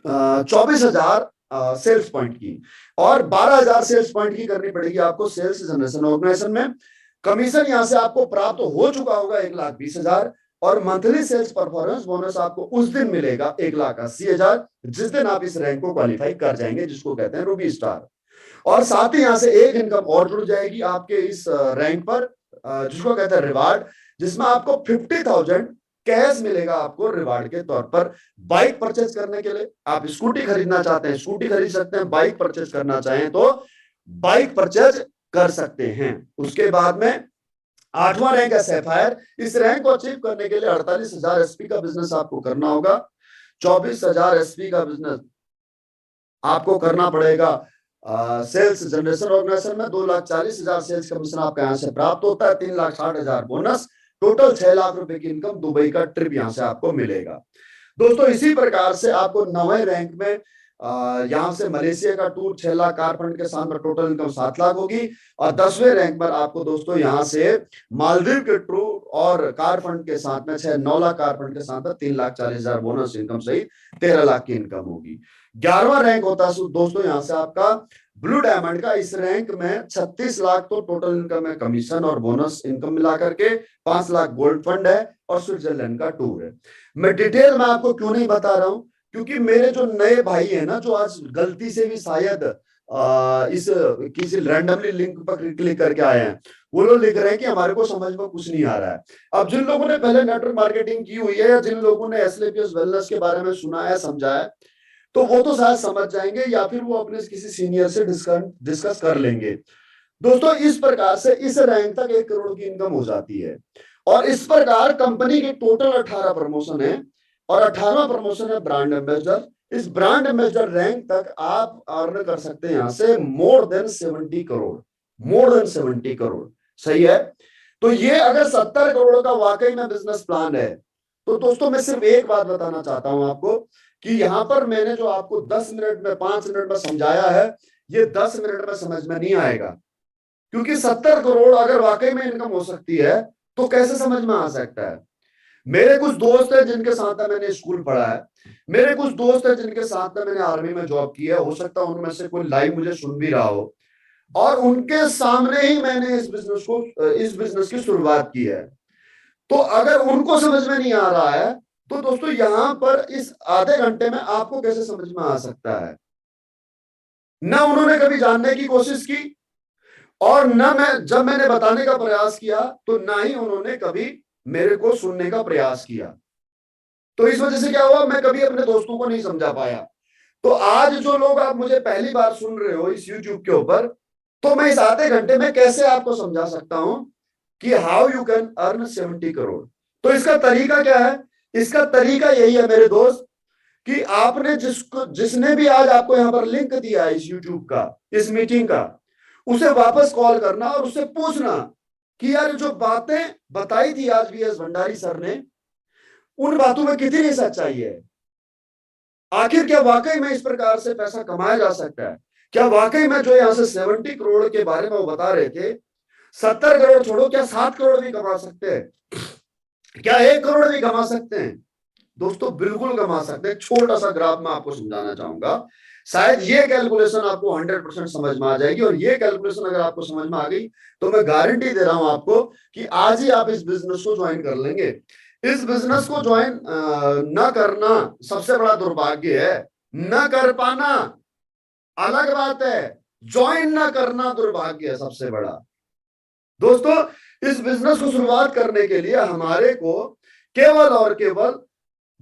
24,000 सेल्स पॉइंट की, और 12,000 सेल्स पॉइंट की करनी पड़ेगी आपको सेल्स जनरेशन ऑर्गेनाइजेशन में। कमीशन यहां से आपको प्राप्त हो चुका होगा 1,20,000, और मंथली सेल्स परफॉर्मेंस बोनस आपको उस दिन मिलेगा 1,80,000, जिस दिन आप इस रैंक को क्वालिफाई कर जाएंगे, जिसको कहते हैं रूबी स्टार। और साथ ही यहां से एक इनकम और जुड़ जाएगी आपके इस रैंक पर, जिसको कहते हैं रिवार्ड, जिसमें आपको 50,000 कैश मिलेगा आपको रिवार्ड के तौर पर। बाइक परचेज करने के लिए, आप स्कूटी खरीदना चाहते हैं स्कूटी खरीद सकते हैं, बाइक परचेज करना चाहें तो बाइक परचेज कर सकते हैं। उसके बाद में 8वां रैंक है सैफायर। इस रैंक को अचीव करने के लिए 48,000 एसपी का बिजनेस आपको करना होगा, 24,000 एसपी का बिजनेस आपको करना पड़ेगा सेल्स जनरेशन ऑर्गेनाइजेशन में। 2,40,000 सेल्स कमीशन आपका यहाँ से प्राप्त होता है, 3,60,000 बोनस, टोटल 6 लाख रुपए की इनकम, दुबई का ट्रिप यहाँ से आपको मिलेगा। दोस्तों इसी प्रकार से आपको 9वें रैंक में यहाँ से मलेशिया का टूर 6 लाख कार फंड के साथ में टोटल इनकम 7 लाख होगी। और 10वें रैंक पर आपको दोस्तों यहाँ से मालदीव के टूर और कार फंड के साथ में 9 लाख कार फंड के साथ में 3,40,000 बोनस इनकम सहित 13 लाख की इनकम होगी। 11वां रैंक होता है दोस्तों यहाँ से आपका ब्लू डायमंड का। इस रैंक में 36 लाख तो टोटल इनकम है, कमीशन और बोनस इनकम मिला करके 5 लाख गोल्ड फंड है, और स्विट्जरलैंड का टूर है। मैं डिटेल में आपको क्यों नहीं बता रहा हूं, क्योंकि मेरे जो नए भाई है ना, जो आज गलती से भी शायद इस किसी रैंडमली लिंक पर क्लिक करके आए हैं, वो लोग लिख रहे हैं कि हमारे को समझ में कुछ नहीं आ रहा है। अब जिन लोगों ने पहले नेटवर्क मार्केटिंग की हुई है, या जिन लोगों ने एसएलपीएस वेलनेस के बारे में सुना है समझा है, तो वो तो शायद समझ जाएंगे, या फिर वो अपने किसी सीनियर से डिस्कस कर लेंगे। दोस्तों इस प्रकार से इस रैंक तक 1 करोड़ की इनकम हो जाती है। और इस प्रकार कंपनी के टोटल 18 प्रमोशन है, और 18वां प्रमोशन है ब्रांड एम्बेसडर। इस ब्रांड एम्बेसडर रैंक तक आप अर्न कर सकते हैं यहां से मोर देन 70 करोड़। सही है। तो ये अगर 70 करोड़ का वाकई में बिजनेस प्लान है, तो दोस्तों मैं सिर्फ एक बात बताना चाहता हूं आपको, कि यहां पर मैंने जो आपको 10 मिनट में 5 मिनट में समझाया है, ये 10 मिनट में समझ में नहीं आएगा। क्योंकि 70 करोड़ अगर वाकई में इनकम हो सकती है, तो कैसे समझ में आ सकता है। मेरे कुछ दोस्त हैं जिनके साथ में मैंने स्कूल पढ़ा है, मेरे कुछ दोस्त हैं जिनके साथ में मैंने आर्मी में जॉब की है, हो सकता है उनमें से कोई लाइव मुझे सुन भी रहा हो, और उनके सामने ही मैंने इस बिजनेस की शुरुआत की है। तो अगर उनको समझ में नहीं आ रहा है, तो दोस्तों यहां पर इस आधे घंटे में आपको कैसे समझ में आ सकता है। ना उन्होंने कभी जानने की कोशिश की, और ना जब मैंने बताने का प्रयास किया, तो ना ही उन्होंने कभी मेरे को सुनने का प्रयास किया। तो इस वजह से क्या हुआ, मैं कभी अपने दोस्तों को नहीं समझा पाया। तो आज जो लोग आप मुझे पहली बार सुन रहे हो इस YouTube के ऊपर, तो मैं इस आधे घंटे में कैसे आपको समझा सकता हूं कि how you can earn 70 crore. तो इसका तरीका क्या है? इसका तरीका यही है मेरे दोस्त कि आपने जिसने भी आज आपको यहां पर लिंक दिया है इस यूट्यूब का, इस मीटिंग का, उसे वापस कॉल करना और उससे पूछना कि यार जो बातें बताई थी आज वीएस भंडारी सर ने, उन बातों में कितनी सच्चाई है। आखिर क्या वाकई में इस प्रकार से पैसा कमाया जा सकता है? क्या वाकई में जो यहां से 70 करोड़ के बारे में वो बता रहे थे, 70 करोड़ छोड़ो, क्या 7 करोड़ भी कमा सकते हैं? क्या 1 करोड़ भी कमा सकते हैं? दोस्तों बिल्कुल कमा सकते हैं। छोटा सा ग्राफ मैं आपको समझाना चाहूंगा, शायद ये कैलकुलेशन आपको 100% समझ में आ जाएगी। और ये कैलकुलेशन अगर आपको समझ में आ गई तो मैं गारंटी दे रहा हूं आपको कि आज ही आप इस बिजनेस को ज्वाइन कर लेंगे। इस बिजनेस को ज्वाइन न करना सबसे बड़ा दुर्भाग्य है, न कर पाना अलग बात है, ज्वाइन ना करना दुर्भाग्य है सबसे बड़ा। दोस्तों इस बिजनेस को शुरुआत करने के लिए हमारे को केवल और केवल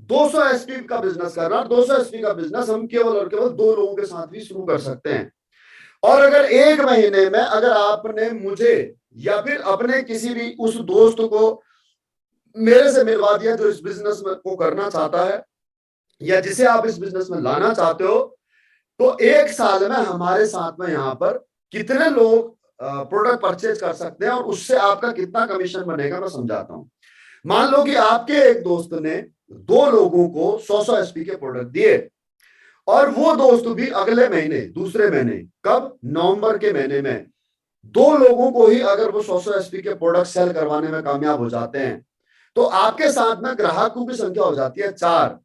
200 एसपी का बिजनेस करना। 200 एसपी का बिजनेस हम केवल और केवल 2 लोगों के साथ भी शुरू कर सकते हैं। और अगर 1 महीने में अगर आपने मुझे या फिर अपने किसी भी उस दोस्त को मेरे से मिलवा दिया जो इस बिजनेस को करना चाहता है या जिसे आप इस बिजनेस में लाना चाहते हो, तो 1 साल में हमारे साथ में यहाँ पर कितने लोग प्रोडक्ट परचेज कर सकते हैं और उससे आपका कितना कमीशन बनेगा मैं समझाता हूं। मान लो कि आपके एक दोस्त ने 2 लोगों को 100 एसपी के प्रोडक्ट दिए और वो दोस्त भी अगले महीने, दूसरे महीने, कब? नवंबर के महीने में 2 लोगों को ही अगर वो 100 एसपी के प्रोडक्ट सेल करवाने में कामयाब हो जाते हैं, तो आपके साथ में ग्राहकों की संख्या हो जाती है 4।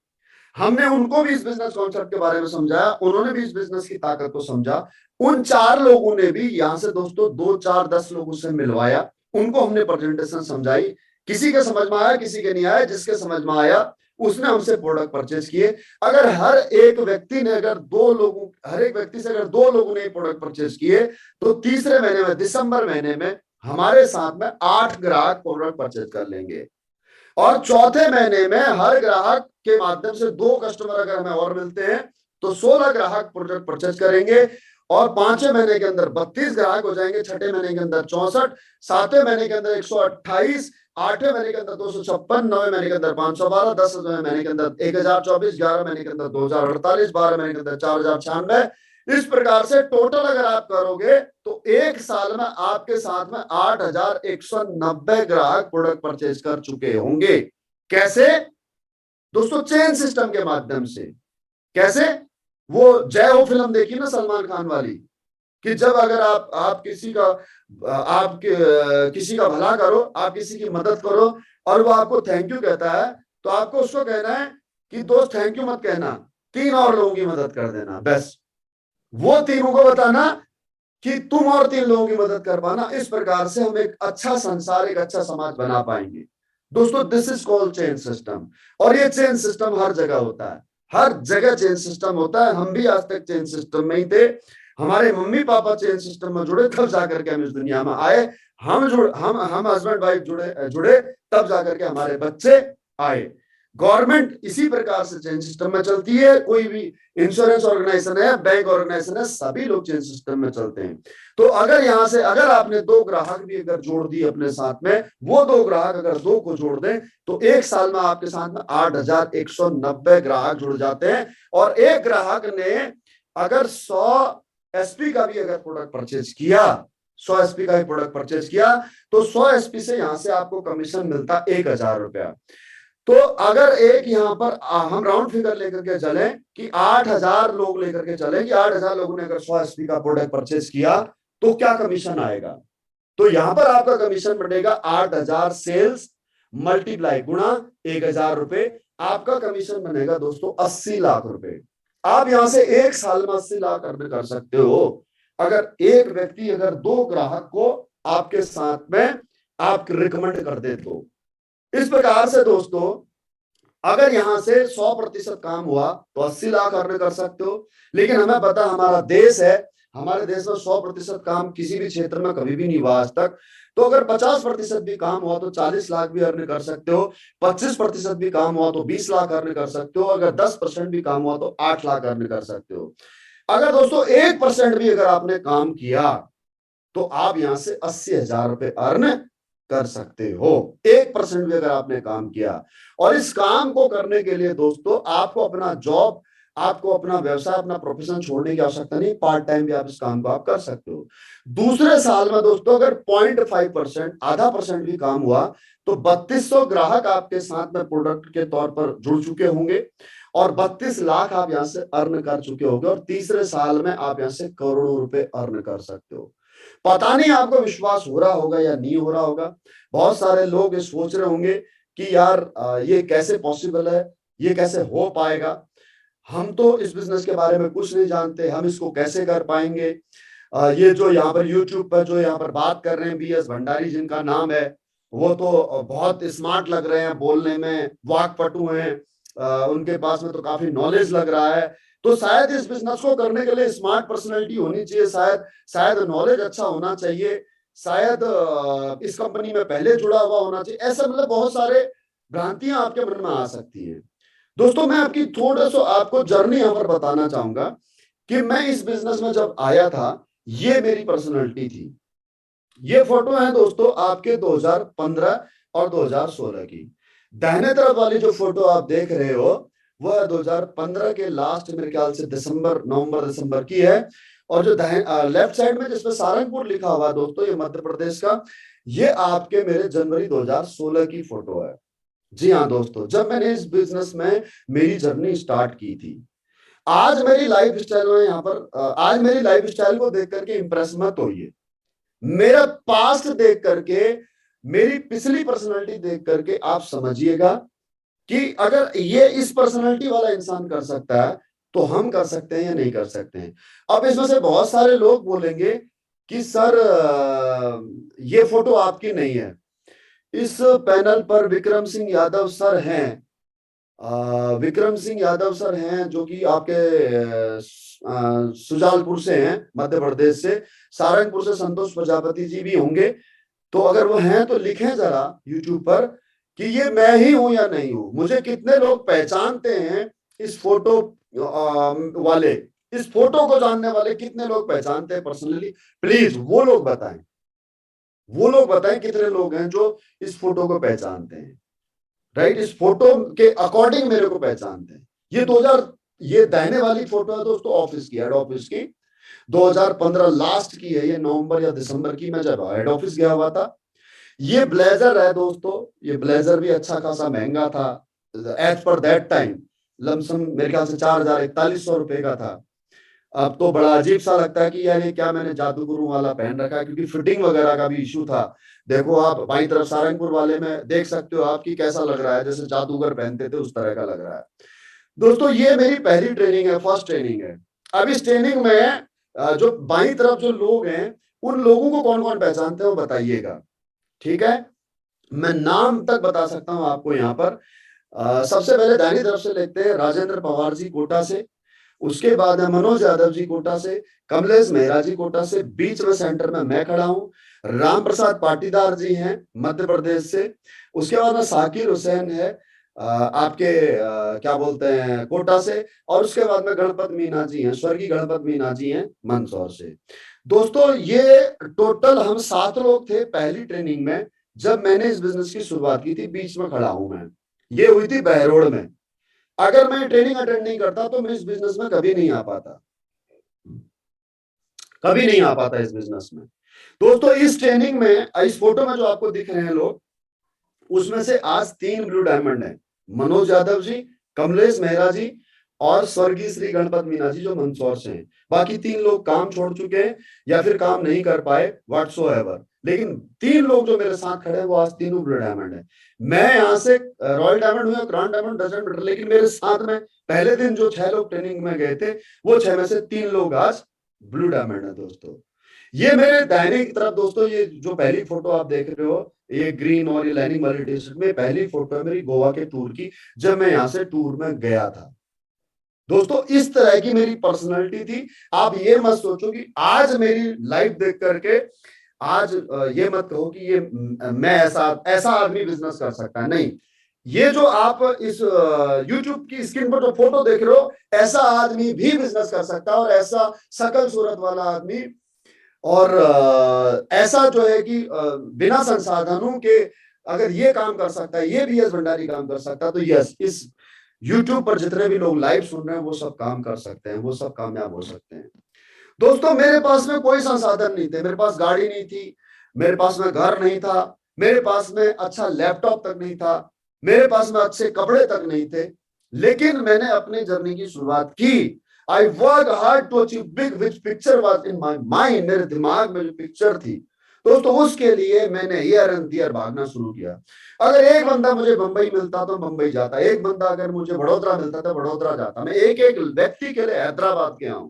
हमने उनको भी इस बिजनेस कॉन्सेप्ट के बारे में समझाया, उन्होंने भी इस बिजनेस की ताकत को समझा। उन 4 लोगों ने भी यहां से दोस्तों 2, 4, 10 लोगों से मिलवाया, उनको हमने प्रेजेंटेशन समझाई। किसी के समझ में आया, किसी के नहीं आया। जिसके समझ में आया उसने हमसे प्रोडक्ट परचेज किए। अगर हर एक व्यक्ति ने अगर 2 लोगों, हर एक व्यक्ति से अगर 2 लोगों ने प्रोडक्ट परचेज किए, तो तीसरे महीने में, दिसंबर महीने में हमारे साथ में 8 ग्राहक प्रोडक्ट परचेज कर लेंगे। और चौथे महीने में हर ग्राहक के माध्यम से 2 कस्टमर अगर हमें और मिलते हैं तो 16 ग्राहक प्रोडक्ट परचेज करेंगे। और 5वें महीने के अंदर 32 ग्राहक हो जाएंगे, 6ठे महीने के अंदर 64, 7वें महीने के अंदर 128, 8वें महीने के अंदर 256, 9वें महीने के अंदर 512, 10वें महीने के अंदर 1024, 11वें महीने के अंदर 2048, 12वें महीने के अंदर 4096। इस प्रकार से टोटल अगर आप करोगे तो 1 साल में आपके साथ में 8190 ग्राहक प्रोडक्ट परचेज कर चुके होंगे। कैसे? दोस्तों चेन सिस्टम के माध्यम से। कैसे? वो जय हो फिल्म देखी ना सलमान खान वाली, कि जब अगर आप किसी का भला करो, आप किसी की मदद करो और वो आपको थैंक यू कहता है, तो आपको उसको कहना है कि दोस्त थैंक यू मत कहना, 3 और लोगों की मदद कर देना। बस वो तीनों को बताना कि तुम और 3 लोगों की मदद कर पाना। इस प्रकार से हम एक अच्छा संसार, एक अच्छा समाज बना पाएंगे। दोस्तों this is called chain system. और ये चेन सिस्टम हर जगह होता है, हर जगह चेन सिस्टम होता है। हम भी आज तक चेन सिस्टम में ही थे, हमारे मम्मी पापा चेन सिस्टम में जुड़े तब जाकर के हम इस दुनिया में आए। हम हस्बैंड वाइफ जुड़े तब जाकर के हमारे बच्चे आए। गवर्नमेंट इसी प्रकार से चेन सिस्टम में चलती है। कोई भी इंश्योरेंस ऑर्गेनाइजेशन है, बैंक ऑर्गेनाइजेशन है, सभी लोग चेन सिस्टम में चलते हैं। तो अगर यहां से अगर आपने 2 ग्राहक भी अगर जोड़ दिए अपने साथ में, वो 2 ग्राहक अगर 2 को जोड़ दें तो 1 साल में आपके साथ में 8190 ग्राहक जुड़ जाते हैं। और एक ग्राहक ने अगर 100 एसपी का भी अगर प्रोडक्ट परचेज किया, 100 एसपी का भी प्रोडक्ट परचेज किया, तो 100 एसपी से यहां से आपको कमीशन मिलता 1000 रुपया। तो अगर एक यहां पर हम राउंड फिगर लेकर के चले कि 8000 लोग लेकर के चले कि 8000 लोगों ने अगर 100 एसपी का प्रोडक्ट परचेज किया तो क्या कमीशन आएगा? तो यहां पर आपका कमीशन बढ़ेगा 8000 सेल्स मल्टीप्लाई गुणा 1000 रुपए, आपका कमीशन बनेगा दोस्तों 80 लाख रुपए। आप यहां से 1 साल में 80 लाख अर्न कर सकते हो अगर एक व्यक्ति अगर 2 ग्राहक को आपके साथ में आप रिकमेंड कर दे तो। इस प्रकार से दोस्तों अगर यहां से 100% काम हुआ तो 80 लाख अर्न कर सकते हो। लेकिन हमें पता हमारा देश है, हमारे देश में 100% काम किसी भी क्षेत्र में कभी भी नहीं हुआ आज तक। तो अगर 50% भी काम हुआ तो 40 लाख भी अर्न कर सकते हो, 25% भी काम हुआ तो 20 लाख अर्न कर सकते हो, अगर 10% भी काम हुआ तो 8 लाख अर्न कर सकते हो। अगर दोस्तों 1% भी अगर आपने काम किया तो आप यहां से 80,000 रुपए अर्न कर सकते हो। 1% भी अगर आपने काम किया, और इस काम को करने के लिए दोस्तों आपको अपना जॉब, आपको अपना व्यवसाय, अपना प्रोफेशन छोड़ने की आवश्यकता नहीं। पार्ट टाइम भी आप इस काम को आप कर सकते हो। दूसरे साल में दोस्तों अगर 0.5%, आधा परसेंट भी काम हुआ तो 3200 ग्राहक आपके साथ में प्रोडक्ट के तौर पर जुड़ चुके होंगे, और 32 लाख आप यहां से अर्न कर चुके होंगे, और तीसरे साल में आप यहां से करोड़ों रुपए अर्न कर सकते हो। पता नहीं आपको विश्वास हो रहा होगा या नहीं हो रहा होगा। बहुत सारे लोग ये सोच रहे होंगे कि यार ये कैसे पॉसिबल है, ये कैसे हो पाएगा, हम तो इस बिजनेस के बारे में कुछ नहीं जानते, हम इसको कैसे कर पाएंगे। ये जो यहाँ पर यूट्यूब पर जो यहाँ पर बात कर रहे हैं बीएस भंडारी जिनका नाम है, वो तो बहुत स्मार्ट लग रहे हैं, बोलने में वाकपटु हैं, उनके पास में तो काफी नॉलेज लग रहा है। तो शायद इस बिजनेस को करने के लिए स्मार्ट पर्सनैलिटी होनी चाहिए, शायद नॉलेज अच्छा होना चाहिए, शायद इस कंपनी में पहले जुड़ा हुआ होना चाहिए। ऐसा मतलब बहुत सारे भ्रांतियां आपके मन में आ सकती हैं। दोस्तों मैं आपकी थोड़ा सा आपको जर्नी यहाँ पर बताना चाहूंगा कि मैं इस बिजनेस में जब आया था, ये मेरी पर्सनैलिटी थी। ये फोटो है दोस्तों आपके 2015 और 2016 की। दाहिने तरफ वाली जो फोटो आप देख रहे हो वह 2015 के लास्ट, मेरे ख्याल से नवंबर दिसंबर की है। और जो लेफ्ट साइड में जिसमें सारंगपुर लिखा हुआ है दोस्तों, ये मध्य प्रदेश का, ये आपके मेरे जनवरी 2016 की फोटो है। जी हाँ दोस्तों, जब मैंने इस बिजनेस में मेरी जर्नी स्टार्ट की थी। आज मेरी लाइफ स्टाइल में यहाँ पर आज मेरी लाइफ स्टाइल को देख करके इंप्रेस मत होइए। मेरा पास्ट देख करके, मेरी पिछली पर्सनालिटी देख करके आप समझिएगा कि अगर ये इस पर्सनालिटी वाला इंसान कर सकता है तो हम कर सकते हैं या नहीं कर सकते हैं। अब इसमें से बहुत सारे लोग बोलेंगे कि सर ये फोटो आपकी नहीं है। इस पैनल पर विक्रम सिंह यादव सर हैं, विक्रम सिंह यादव सर हैं जो कि आपके सुजालपुर से हैं, मध्य प्रदेश से। सारंगपुर से संतोष प्रजापति जी भी होंगे। तो अगर वो हैं तो लिखें जरा यूट्यूब पर कि ये मैं ही हूं या नहीं हूं। मुझे कितने लोग पहचानते हैं इस फोटो वाले, इस फोटो को जानने वाले कितने लोग पहचानते हैं पर्सनली, प्लीज वो लोग बताएं। वो लोग बताएं कितने लोग हैं जो इस फोटो को पहचानते हैं, राइट, इस फोटो के अकॉर्डिंग मेरे को पहचानते हैं। ये 2000, ये दाहिने वाली फोटो है दोस्तों ऑफिस की, हेड ऑफिस की, 2015 लास्ट की है, ये नवंबर या दिसंबर की, मैं जब हेड ऑफिस गया हुआ था। ये ब्लेजर है दोस्तों, ये ब्लेजर भी अच्छा खासा महंगा था as per that time, lump sum मेरे ख्याल से 4100 रुपए का था। अब तो बड़ा अजीब सा लगता है कि यार ये क्या मैंने जादूगुरु वाला पहन रखा है, क्योंकि फिटिंग वगैरह का भी इशू था। देखो आप बाई तरफ सारंगपुर वाले में देख सकते हो आपकी कैसा लग रहा है, जैसे जादूगर पहनते थे उस तरह का लग रहा है। दोस्तों ये मेरी पहली ट्रेनिंग है, फर्स्ट ट्रेनिंग है। अब इस ट्रेनिंग में जो बाई तरफ जो लोग हैं उन लोगों को कौन कौन पहचानते हैं वो बताइएगा, ठीक है। मैं नाम तक बता सकता हूं आपको यहाँ पर। सबसे पहले दाहिनी तरफ से लेते हैं राजेंद्र पवार जी कोटा से, उसके बाद है मनोज यादव जी कोटा से, कमलेश मेहरा जी कोटा से, बीच में सेंटर में मैं खड़ा हूं, राम प्रसाद पाटीदार जी हैं मध्य प्रदेश से, उसके बाद में साकिर हुसैन है आपके क्या बोलते हैं कोटा से, और उसके बाद में गणपत मीना जी हैं, स्वर्गीय गणपत मीना जी हैं मंदसौर से। दोस्तों ये टोटल हम 7 लोग थे पहली ट्रेनिंग में जब मैंने इस बिजनेस की शुरुआत की थी। बीच में खड़ा हूं मैं, ये हुई थी बहरोड में। अगर मैं ट्रेनिंग अटेंड नहीं करता तो मैं इस बिजनेस में कभी नहीं आ पाता, कभी नहीं आ पाता इस बिजनेस में। दोस्तों इस ट्रेनिंग में, इस फोटो में जो आपको दिख रहे हैं लोग, उसमें से आज 3 ब्लू डायमंड है, मनोज यादव जी, कमलेश मेहरा जी और स्वर्गीय श्री गणपत मीना जी जो मंदसौर से हैं। बाकी 3 लोग काम छोड़ चुके हैं या फिर काम नहीं कर पाए व्हाटसोएवर, लेकिन 3 लोग जो मेरे साथ खड़े हैं वो आज तीनों ब्लू डायमंड है। मैं यहाँ से रॉयल डायमंड हुआ, क्राउन डायमंड डजंट मैटर, लेकिन मेरे साथ में पहले दिन जो 6 लोग ट्रेनिंग में गए थे वो 6 में से 3 लोग आज ब्लू डायमंड है दोस्तों। ये मेरे दाहिने की तरफ दोस्तों, ये जो पहली फोटो आप देख रहे हो, ये ग्रीन और ये लाइनिंग वाली टी शर्ट में पहली फोटो है मेरी गोवा के टूर की, जब मैं यहाँ से टूर में गया था। दोस्तों इस तरह की मेरी पर्सनालिटी थी। आप ये मत सोचो कि आज मेरी लाइफ देख करके आज ये मत कहो कि ये मैं ऐसा आदमी बिजनेस कर सकता है, नहीं। ये जो आप इस YouTube की स्क्रीन पर जो फोटो देख रहे हो, ऐसा आदमी भी बिजनेस कर सकता है, और ऐसा शकल सूरत वाला आदमी और ऐसा जो है कि बिना संसाधनों के अगर ये काम कर सकता है, ये बीएस भंडारी काम कर सकता है, तो यस, इस यूट्यूब पर जितने भी लोग लाइव सुन रहे हैं वो सब काम कर सकते हैं, वो सब कामयाब हो सकते हैं। दोस्तों मेरे पास में कोई संसाधन नहीं थे, मेरे पास गाड़ी नहीं थी, मेरे पास में घर नहीं था, मेरे पास में अच्छा लैपटॉप तक नहीं था, मेरे पास में अच्छे कपड़े तक नहीं थे, लेकिन मैंने अपनी जर्नी की शुरुआत की। I work hard to achieve big, which picture was in my mind, मेरे दिमाग में जो पिक्चर थी दोस्तों, उसके लिए मैंने ईयर एंड ईयर भागना शुरू किया। अगर एक बंदा मुझे मुंबई मिलता तो मुंबई जाता, एक बंदा अगर मुझे वडोदरा मिलता तो वडोदरा जाता, मैं एक एक व्यक्ति के लिए हैदराबाद गया हूं,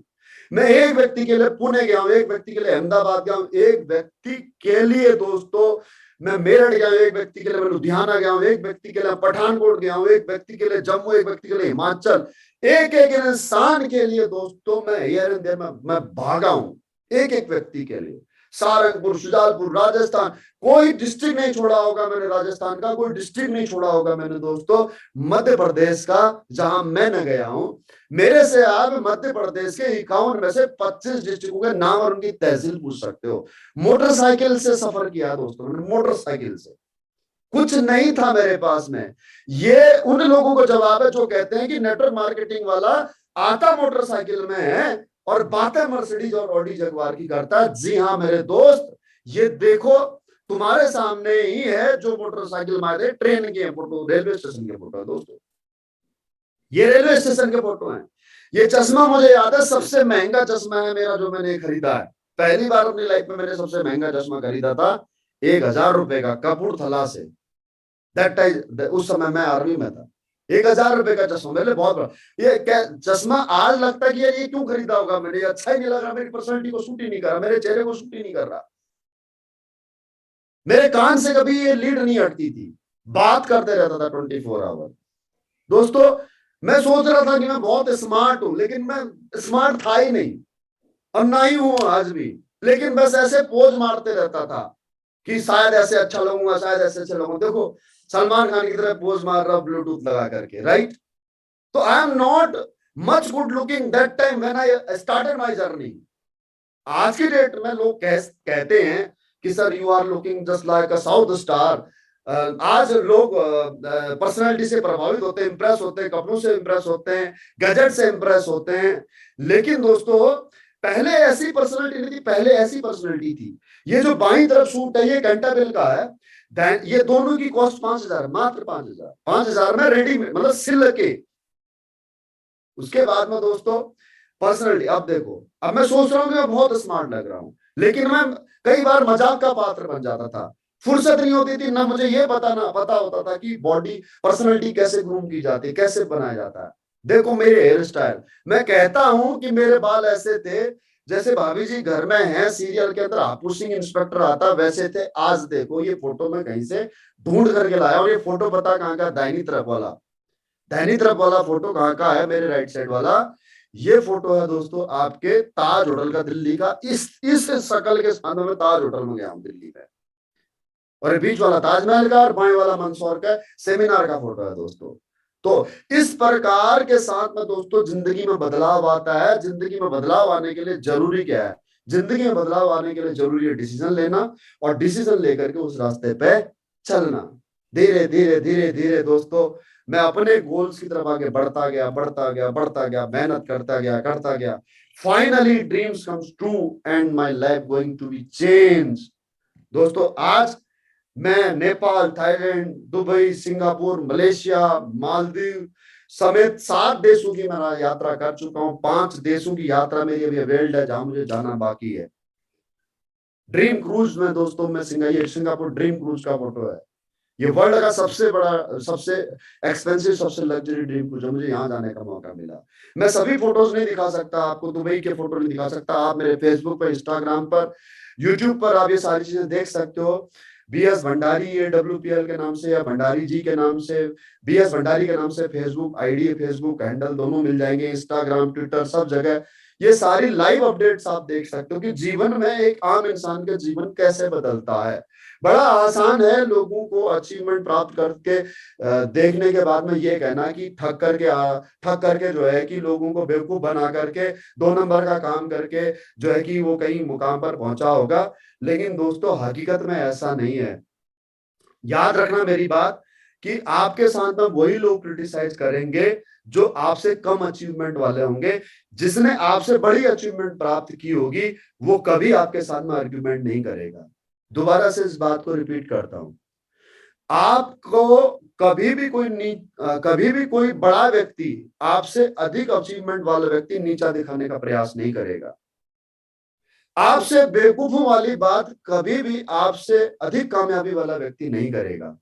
मैं एक व्यक्ति के लिए पुणे गया हूं, एक व्यक्ति के लिए अहमदाबाद गया हूं, एक व्यक्ति के लिए दोस्तों मैं मेरठ गया हूं, एक व्यक्ति के लिए मैं लुधियाना गया हूं, एक व्यक्ति के लिए पठानकोट गया हूं, एक व्यक्ति के लिए जम्मू, एक व्यक्ति के लिए हिमाचल, एक एक इंसान के लिए दोस्तों मैं हियर एंड देयर मैं भागा हूं, एक एक व्यक्ति के लिए। सारंगपुर, शुजालपुर, राजस्थान, कोई डिस्ट्रिक्ट नहीं छोड़ा होगा मैंने, राजस्थान का कोई डिस्ट्रिक्ट नहीं छोड़ा होगा मैंने दोस्तों, मध्य प्रदेश का जहां मैं न गया हूं, मेरे से आप मध्य प्रदेश के 51 में से 25 डिस्ट्रिक्टों के नाम और उनकी तहसील पूछ सकते हो। मोटरसाइकिल से सफर किया दोस्तों मैंने, मोटरसाइकिल से, कुछ नहीं था मेरे पास में। ये उन लोगों को जवाब है जो कहते हैं कि नेटवर्क मार्केटिंग वाला आता मोटरसाइकिल में है और बातें मर्सिडीज और ऑडी जगुआर की करता है। जी हाँ मेरे दोस्त, ये देखो तुम्हारे सामने ही है जो मोटरसाइकिल मारे, ट्रेन के फोटो, रेलवे स्टेशन के फोटो है दोस्तों, ये रेलवे स्टेशन के फोटो हैं। ये चश्मा मुझे याद है, सबसे महंगा चश्मा है मेरा जो मैंने खरीदा है, पहली बार अपनी लाइफ में मैंने सबसे महंगा चश्मा खरीदा था 1000 रुपए का, कपूरथला से। दैट टाइम उस समय मैं आर्मी में था, 1000 रुपए का चश्मा मेरे लिए बहुत बड़ा। ये क्या चश्मा आज लगता है कि यार ये क्यों खरीदा होगा मैंने, अच्छा ही नहीं लग रहा, मेरी पर्सनैलिटी को सूट ही नहीं कर रहा, मेरे चेहरे को सूट ही नहीं कर रहा, मेरे कान से कभी ये लीड नहीं हटती थी, बात करते रहता था 24 आवर। दोस्तों मैं सोच रहा था कि मैं बहुत स्मार्ट हूं, लेकिन मैं स्मार्ट था ही नहीं और ना ही हूं आज भी, लेकिन बस ऐसे पोज मारते रहता था कि शायद ऐसे अच्छा लगूंगा, शायद ऐसे अच्छा लगूंगा। देखो सलमान खान की तरह पोज मार रहा ब्लूटूथ लगा करके, राइट? तो I am not much good looking that time when I started my journey. आज की डेट में लोग कहते हैं कि sir you are looking just like a south star. आज लोग पर्सनालिटी से प्रभावित होते हैं, इंप्रेस होते हैं, कपड़ों से इंप्रेस होते हैं, गैजेट से इंप्रेस होते हैं, लेकिन दोस्तों पहले ऐसी पर्सनालिटी नहीं थी, पहले ऐसी पर्सनालिटी थी। ये जो बाईं तरफ सूट है ये कैंटाबिल का है, ये दोनों की कॉस्ट 5000, मात्र 5000, 5000 में रेडीमेड, मतलब सिल के। उसके बाद में दोस्तों पर्सनलिटी, अब देखो अब मैं सोच रहा हूँ कि मैं बहुत स्मार्ट लग रहा हूँ, लेकिन मैं कई बार मजाक का पात्र बन जाता था, फुर्सत नहीं होती थी, ना मुझे ये पता होता था कि बॉडी पर्सनैलिटी कैसे ग्रूम की जाती है, कैसे बनाया जाता है। देखो मेरे हेयर स्टाइल, मैं कहता हूं कि मेरे बाल ऐसे थे जैसे भाभी जी घर में हैं सीरियल के अंदर हापुड़ सिंह इंस्पेक्टर आता वैसे थे। आज देखो ये फोटो मैं कहीं से ढूंढ करके लाया, और ये फोटो पता कहां का, दाहिनी तरफ वाला, दाहिनी तरफ वाला फोटो कहां का है, मेरे राइट साइड वाला ये फोटो है दोस्तों आपके ताज होटल का, दिल्ली का। इस शक्ल के साथ में ताज होटल में गया हूं दिल्ली में, और बीच वाला ताजमहल का और बाएं वाला मंदसौर का सेमिनार का फोटो है दोस्तों। तो इस प्रकार के साथ में दोस्तों जिंदगी में बदलाव आता है। जिंदगी में बदलाव आने के लिए जरूरी क्या है, जिंदगी में बदलाव आने के लिए जरूरी है डिसीजन लेना, और डिसीजन लेकर के उस रास्ते पे चलना। धीरे धीरे धीरे धीरे दोस्तों मैं अपने गोल्स की तरफ आगे बढ़ता गया, बढ़ता गया, बढ़ता गया, मेहनत करता गया, करता गया। Finally dreams comes true and my life going to be change. दोस्तों आज मैं Nepal, Thailand, Dubai, Singapore, Malaysia, Maldives समेत 7 देशों की मैं यात्रा कर चुका हूं। 5 देशों की यात्रा मेरी अभी वेल्ड है जहां मुझे जाना बाकी है। ड्रीम क्रूज में दोस्तों मैं सिंगापुर ड्रीम क्रूज का फोटो है। ये वर्ल्ड का सबसे बड़ा, सबसे एक्सपेंसिव, सबसे लग्जरी ड्रीम क्रूज है, मुझे यहाँ जाने का मौका मिला। मैं सभी फोटोज नहीं दिखा सकता आपको, दुबई के फोटो नहीं दिखा सकता। आप मेरे फेसबुक पर, इंस्टाग्राम पर, यूट्यूब पर आप ये सारी चीजें देख सकते हो। बीएस भंडारी AWPL के नाम से या भंडारी जी के नाम से, बीएस भंडारी के नाम से फेसबुक आईडी, फेसबुक हैंडल दोनों मिल जाएंगे, इंस्टाग्राम, ट्विटर, सब जगह ये सारी लाइव अपडेट्स आप देख सकते हो कि जीवन में एक आम इंसान का जीवन कैसे बदलता है। बड़ा आसान है लोगों को अचीवमेंट प्राप्त करके देखने के बाद में ये कहना कि थक करके जो है कि लोगों को बेवकूफ बना करके 2 नंबर का काम करके जो है कि वो कहीं मुकाम पर पहुंचा होगा। लेकिन दोस्तों हकीकत में ऐसा नहीं है। याद रखना मेरी बात कि आपके साथ में वही लोग क्रिटिसाइज करेंगे जो आपसे कम अचीवमेंट वाले होंगे। जिसने आपसे बड़ी अचीवमेंट प्राप्त की होगी वो कभी आपके साथ में आर्ग्यूमेंट नहीं करेगा। दोबारा से इस बात को रिपीट करता हूं, आपको कभी भी कोई बड़ा व्यक्ति आपसे अधिक अचीवमेंट वाला व्यक्ति नीचा दिखाने का प्रयास नहीं करेगा। आपसे बेवकूफों वाली बात कभी भी आपसे अधिक कामयाबी वाला व्यक्ति नहीं करेगा।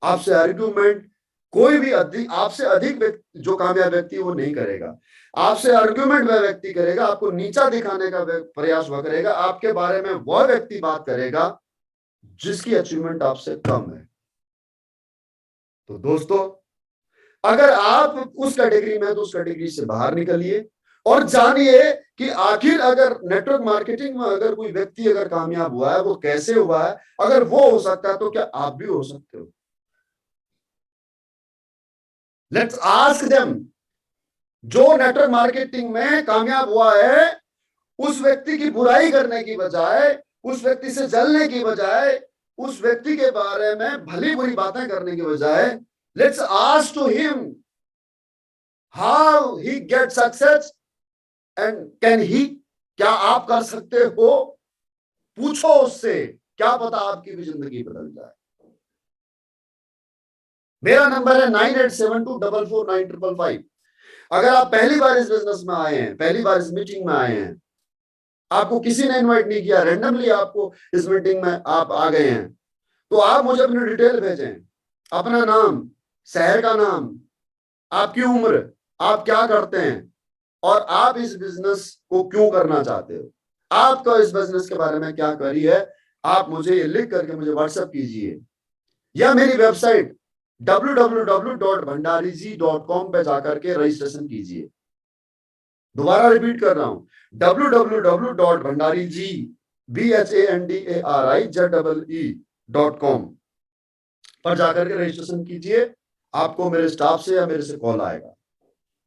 आपसे आर्ग्यूमेंट कोई भी आपसे अधिक जो कामयाब व्यक्ति वो नहीं करेगा। आपसे आर्ग्यूमेंट वह व्यक्ति करेगा, आपको नीचा दिखाने का प्रयास वह करेगा, आपके बारे में वह व्यक्ति बात करेगा जिसकी अचीवमेंट आपसे कम है। तो दोस्तों अगर आप उस कैटेगरी में हैं तो उस कैटेगरी से बाहर निकलिए और जानिए कि आखिर अगर नेटवर्क मार्केटिंग में अगर कोई व्यक्ति अगर कामयाब हुआ है वो कैसे हुआ है। अगर वो हो सकता है तो क्या आप भी हो सकते हो। Let's ask them. जो नेटवर्क मार्केटिंग में कामयाब हुआ है उस व्यक्ति की बुराई करने की बजाय, उस व्यक्ति से जलने की बजाय, उस व्यक्ति के बारे में भली बुरी बातें करने की बजाय, let's ask to him how he get success and can he. क्या आप कर सकते हो? पूछो उससे, क्या पता आपकी भी जिंदगी बदल जाए। मेरा नंबर है 9872449555। अगर आप पहली बार इस बिजनेस में आए हैं, पहली बार इस मीटिंग में आए हैं, आपको किसी ने इनवाइट नहीं किया, रैंडमली आपको इस मीटिंग में आप आ गए हैं, तो आप मुझे अपनी डिटेल भेजें। अपना नाम, शहर का नाम, आपकी उम्र, आप क्या करते हैं और आप इस बिजनेस को क्यों करना चाहते हो, आपका इस बिजनेस के बारे में क्या क्वेरी है, आप मुझे ये लिख करके मुझे व्हाट्सएप कीजिए या मेरी वेबसाइट www.bhandariji.com पे जाकर के रजिस्ट्रेशन कीजिए। दोबारा रिपीट कर रहा हूं, www.bhandarizee.com पर जाकर के रजिस्ट्रेशन कीजिए। आपको मेरे स्टाफ से या मेरे से कॉल आएगा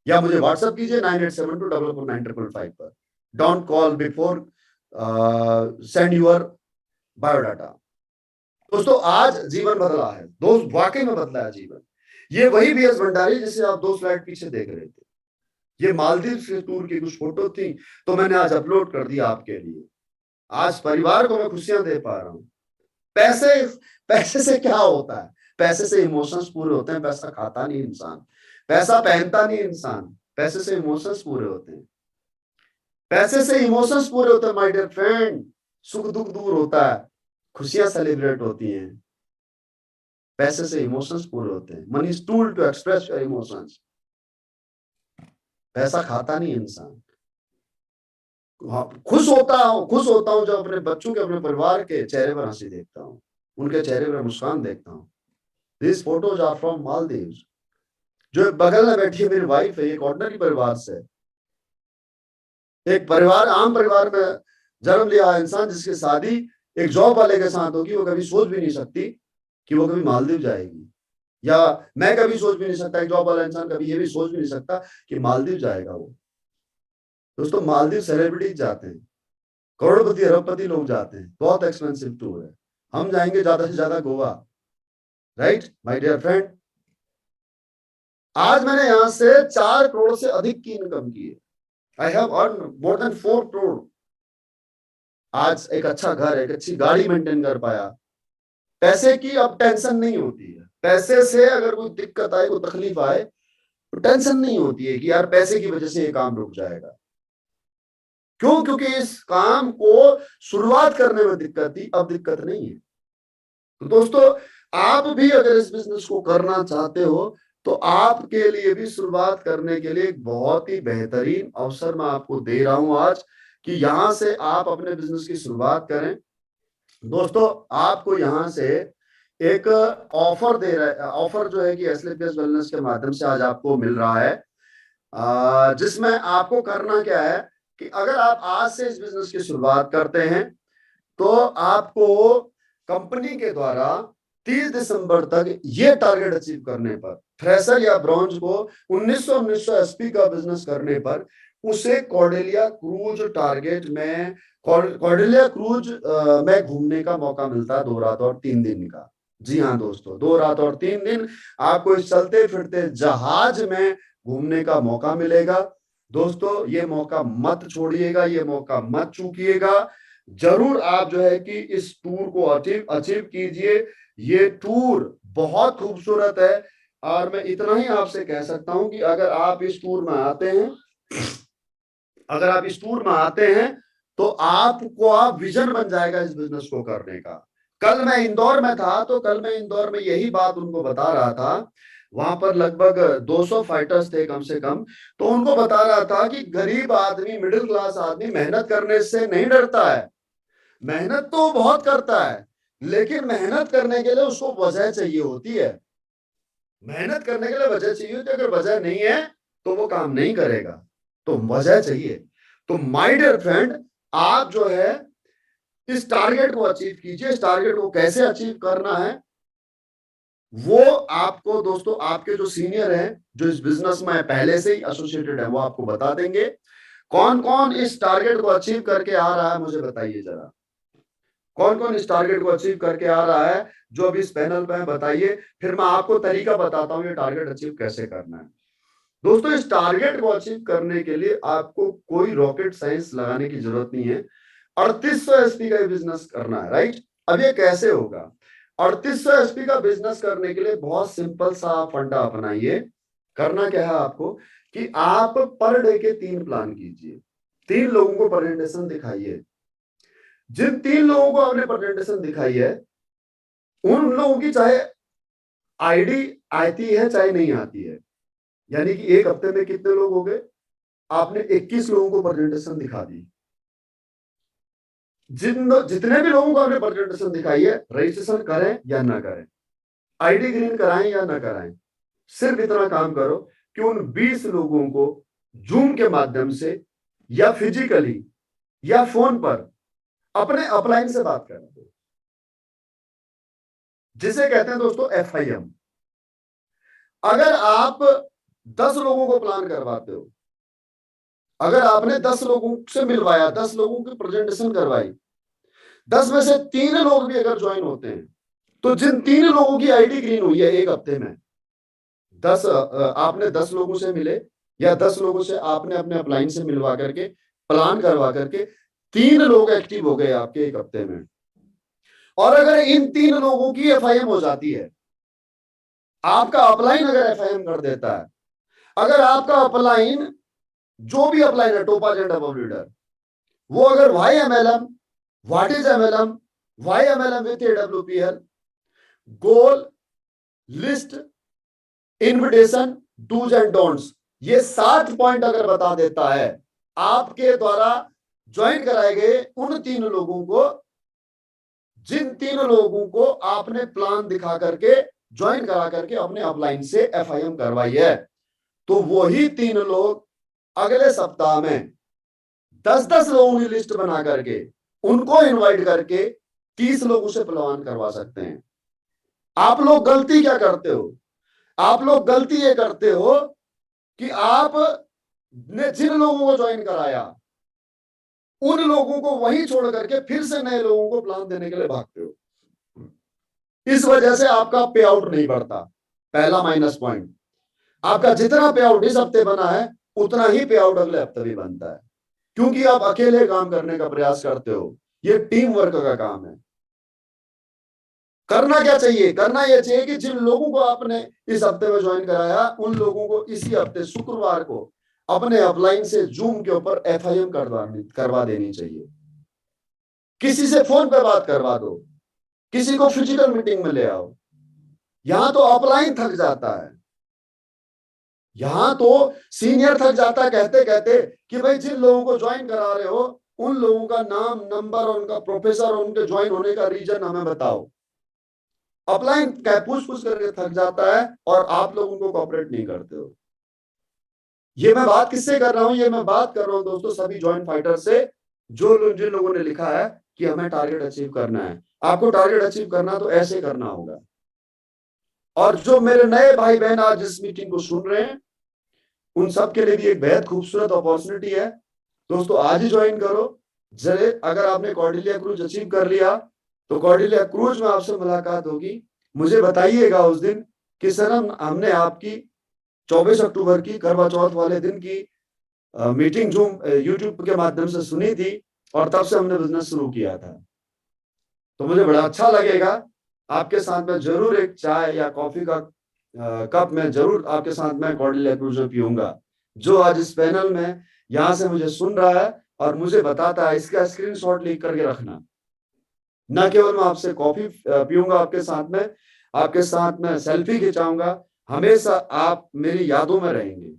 या मुझे व्हाट्सएप कीजिए 9872449555 पर। Don't call before send your biodata. दोस्तों आज जीवन बदला है, दोस्त वाकई में बदला है जीवन। ये वही बीएस भंडारी जिसे आप 2 स्लाइड पीछे देख रहे थे, ये मालदीव से टूर की कुछ फोटो थी तो मैंने आज अपलोड कर दिया आपके लिए। आज परिवार को मैं खुशियां दे पा रहा हूं। पैसे से क्या होता है? पैसे से इमोशंस पूरे होते हैं। पैसा खाता नहीं इंसान, पैसा पहनता नहीं इंसान, पैसे से इमोशंस पूरे होते हैं। पैसे से इमोशंस पूरे होते हैं माय डियर फ्रेंड। सुख दुख दूर होता है, खुशियां सेलिब्रेट होती हैं। पैसे से इमोशंस पूरे होते हैं। Money is tool to express your emotions. पैसा खाता नहीं इंसान। खुश होता हूं जब अपने बच्चों के, अपने परिवार के चेहरे पर हंसी देखता हूं, उनके चेहरे पर मुस्कान देखता हूं। This photos are from Maldives. जो बगल में बैठी है मेरी वाइफ है, एक ऑर्डिनरी परिवार से, एक परिवार, आम परिवार में जन्म लिया इंसान जिसकी शादी एक जॉब वाले के साथ होगी। वो कभी सोच भी नहीं सकती कि वो कभी मालदीव जाएगी, या मैं कभी सोच भी नहीं सकता, एक जॉब वाला इंसान कभी ये भी सोच भी नहीं सकता कि मालदीव जाएगा वो। दोस्तों मालदीव सेलिब्रिटीज जाते हैं, करोड़पति अरबपति लोग जाते हैं, बहुत एक्सपेंसिव टूर है। हम जाएंगे ज्यादा से ज्यादा Goa, right my dear friend. आज मैंने यहां से 4 करोड़ से अधिक की इनकम की है। I have earn more than 4 crore. आज एक अच्छा घर, एक अच्छी गाड़ी मेंटेन कर पाया। पैसे की अब टेंशन नहीं होती है। पैसे से अगर कोई दिक्कत आए, कोई तकलीफ आए तो टेंशन नहीं होती है कि यार पैसे की वजह से ये काम रुक जाएगा। क्यों? क्योंकि इस काम को शुरुआत करने में दिक्कत थी, अब दिक्कत नहीं है। तो दोस्तों आप भी अगर इस बिजनेस को करना चाहते हो तो आपके लिए भी शुरुआत करने के लिए एक बहुत ही बेहतरीन अवसर मैं आपको दे रहा हूं आज, कि यहां से आप अपने बिजनेस की शुरुआत करें। दोस्तों आपको यहां से एक ऑफर दे रहा है। ऑफर जो है कि एसलीपीएस वेलनेस के माध्यम से आज आपको मिल रहा है, जिसमें आपको करना क्या है कि अगर आप आज से इस बिजनेस की शुरुआत करते हैं तो आपको कंपनी के द्वारा 30 दिसंबर तक ये टारगेट अचीव करने पर, फ्रेशर या ब्रॉन्ज को 1900 एसपी का बिजनेस करने पर उसे कॉर्डेलिया क्रूज टारगेट में, कॉर्डेलिया क्रूज में घूमने का मौका मिलता है 2 रात और 3 दिन का। जी हाँ दोस्तों, 2 रात और 3 दिन आपको इस चलते फिरते जहाज में घूमने का मौका मिलेगा। दोस्तों ये मौका मत छोड़िएगा, ये मौका मत चूकिएगा। जरूर आप जो है कि इस टूर को अचीव कीजिए। ये टूर बहुत खूबसूरत है और मैं इतना ही आपसे कह सकता हूं कि अगर आप इस टूर में आते हैं, अगर आप इस टूर में आते हैं तो आपको विजन बन जाएगा इस बिजनेस को करने का। कल मैं इंदौर में था तो कल मैं इंदौर में यही बात उनको बता रहा था। वहां पर लगभग 200 फाइटर्स थे कम से कम। तो उनको बता रहा था कि गरीब आदमी, मिडिल क्लास आदमी मेहनत करने से नहीं डरता है। मेहनत तो बहुत करता है, लेकिन मेहनत करने के लिए उसको वजह चाहिए होती है। मेहनत करने के लिए वजह चाहिए होती है। अगर वजह नहीं है तो वो काम नहीं करेगा, तो वजह चाहिए। तो माय डियर फ्रेंड, आप जो है इस टारगेट को अचीव कीजिए। इस टारगेट को कैसे अचीव करना है वो आपको दोस्तों, आपके जो सीनियर हैं, जो इस बिजनेस में पहले से ही एसोसिएटेड है, वो आपको बता देंगे। कौन कौन इस टारगेट को अचीव करके आ रहा है मुझे बताइए जरा। कौन कौन इस टारगेट को अचीव करके आ रहा है जो अभी इस पैनल पे है, बताइए। फिर मैं आपको तरीका बताता हूं ये टारगेट अचीव कैसे करना है। दोस्तों इस टारगेट को अचीव करने के लिए आपको कोई रॉकेट साइंस लगाने की जरूरत नहीं है। 3800 एसपी का बिजनेस करना है, राइट। अब ये कैसे होगा? 3800 एसपी का बिजनेस करने के लिए बहुत सिंपल सा फंडा अपनाइए। करना क्या है आपको कि आप पर डे के 3 प्लान कीजिए। 3 लोगों को प्रेजेंटेशन दिखाइए। जिन 3 लोगों को आपने प्रेजेंटेशन दिखाई है उन लोगों की चाहे आईडी आती है चाहे नहीं आती है, यानी कि एक हफ्ते में कितने लोग हो गए? आपने 21 लोगों को प्रेजेंटेशन दिखा दी। जितने भी लोगों को आपने प्रेजेंटेशन दिखाई है, रजिस्ट्रेशन करें या ना करें, आईडी ग्रीन कराएं या ना कराएं, सिर्फ इतना काम करो कि उन 20 लोगों को जूम के माध्यम से या फिजिकली या फोन पर अपने अपलाइन से बात करें, जिसे कहते हैं दोस्तों FIM। अगर आप 10 लोगों को प्लान करवाते हो, अगर आपने 10 लोगों से मिलवाया, 10 लोगों की प्रेजेंटेशन करवाई, 10 में से 3 लोग भी अगर ज्वाइन होते हैं तो जिन 3 लोगों की आईडी ग्रीन हुई है एक हफ्ते में, 10 आपने 10 लोगों से मिले या 10 लोगों से आपने अपने अपलाइन से मिलवा करके प्लान करवा करके 3 लोग एक्टिव हो गए आपके एक हफ्ते में। और अगर इन 3 लोगों की FIM हो जाती है, आपका अपलाइन अगर FIM कर देता है, अगर आपका अपलाइन, जो भी अपलाइन है, टॉप एजेंट अबव लीडर, वो अगर YMLM, what is MLM, YMLM with AWPL, goal, list, invitation, do's and don'ts, ये 7 पॉइंट अगर बता देता है आपके द्वारा ज्वाइन कराए गए उन 3 लोगों को, जिन 3 लोगों को आपने प्लान दिखा करके ज्वाइन करा करके अपने अपलाइन से FIM करवाई है, तो वही 3 लोग अगले सप्ताह में 10-10 लोगों की लिस्ट बना करके उनको इनवाइट करके 30 लोगों से प्लान करवा सकते हैं। आप लोग गलती क्या करते हो? आप लोग गलती ये करते हो कि आप ने जिन लोगों को ज्वाइन कराया उन लोगों को वहीं छोड़ करके फिर से नए लोगों को प्लान देने के लिए भागते हो। इस वजह से आपका पे आउट नहीं बढ़ता। पहला माइनस पॉइंट, आपका जितना पे आउट इस हफ्ते बना है उतना ही पे आउट अगले हफ्ते भी बनता है, क्योंकि आप अकेले काम करने का प्रयास करते हो। ये टीम वर्क का काम है। करना क्या चाहिए? करना यह चाहिए कि जिन लोगों को आपने इस हफ्ते में ज्वाइन कराया उन लोगों को इसी हफ्ते शुक्रवार को अपने अपलाइन से जूम के ऊपर FIM करवा देनी चाहिए। किसी से फोन पे बात करवा दो, किसी को फिजिकल मीटिंग में ले आओ। यहां तो अपलाइन थक जाता है, यहां तो सीनियर थक जाता है कहते कहते कि भाई जिन लोगों को ज्वाइन करा रहे हो उन लोगों का नाम, नंबर और उनका प्रोफेसर और उनके ज्वाइन होने का रीजन हमें बताओ। अपलाइन पूछ पूछ करके थक जाता है और आप लोग उनको कोऑपरेट नहीं करते हो। ये मैं बात किससे कर रहा हूं? ये मैं बात कर रहा हूं दोस्तों सभी जॉइंट फाइटर से, जिन लोगों ने लिखा है कि हमें टारगेट अचीव करना है। आपको टारगेट अचीव करना तो ऐसे करना होगा। और जो मेरे नए भाई बहन आज इस मीटिंग को सुन रहे हैं, उन सब के लिए भी एक बेहद खूबसूरत अपॉर्चुनिटी है। दोस्तों आज ही ज्वाइन करो। जरे अगर आपने कॉर्डेलिया क्रूज अचीव कर लिया तो कॉर्डेलिया क्रूज में आपसे मुलाकात होगी। मुझे बताइएगा उस दिन कि सर हमने आपकी 24 अक्टूबर की करवा चौथ वाले दिन की मीटिंग जूम यूट्यूब के माध्यम से सुनी थी और तब से हमने बिजनेस शुरू किया था। तो मुझे बड़ा अच्छा लगेगा आपके साथ में जरूर एक चाय या कॉफी का कप में जरूर आपके साथ में कॉर्डेलिया क्रूज पीऊंगा। जो आज इस पैनल में यहां से मुझे सुन रहा है और मुझे बताता है, इसका स्क्रीनशॉट लिख करके रखना। न केवल मैं आपसे कॉफी पीऊंगा आपके साथ में सेल्फी खिंचाऊंगा। हमेशा आप मेरी यादों में रहेंगे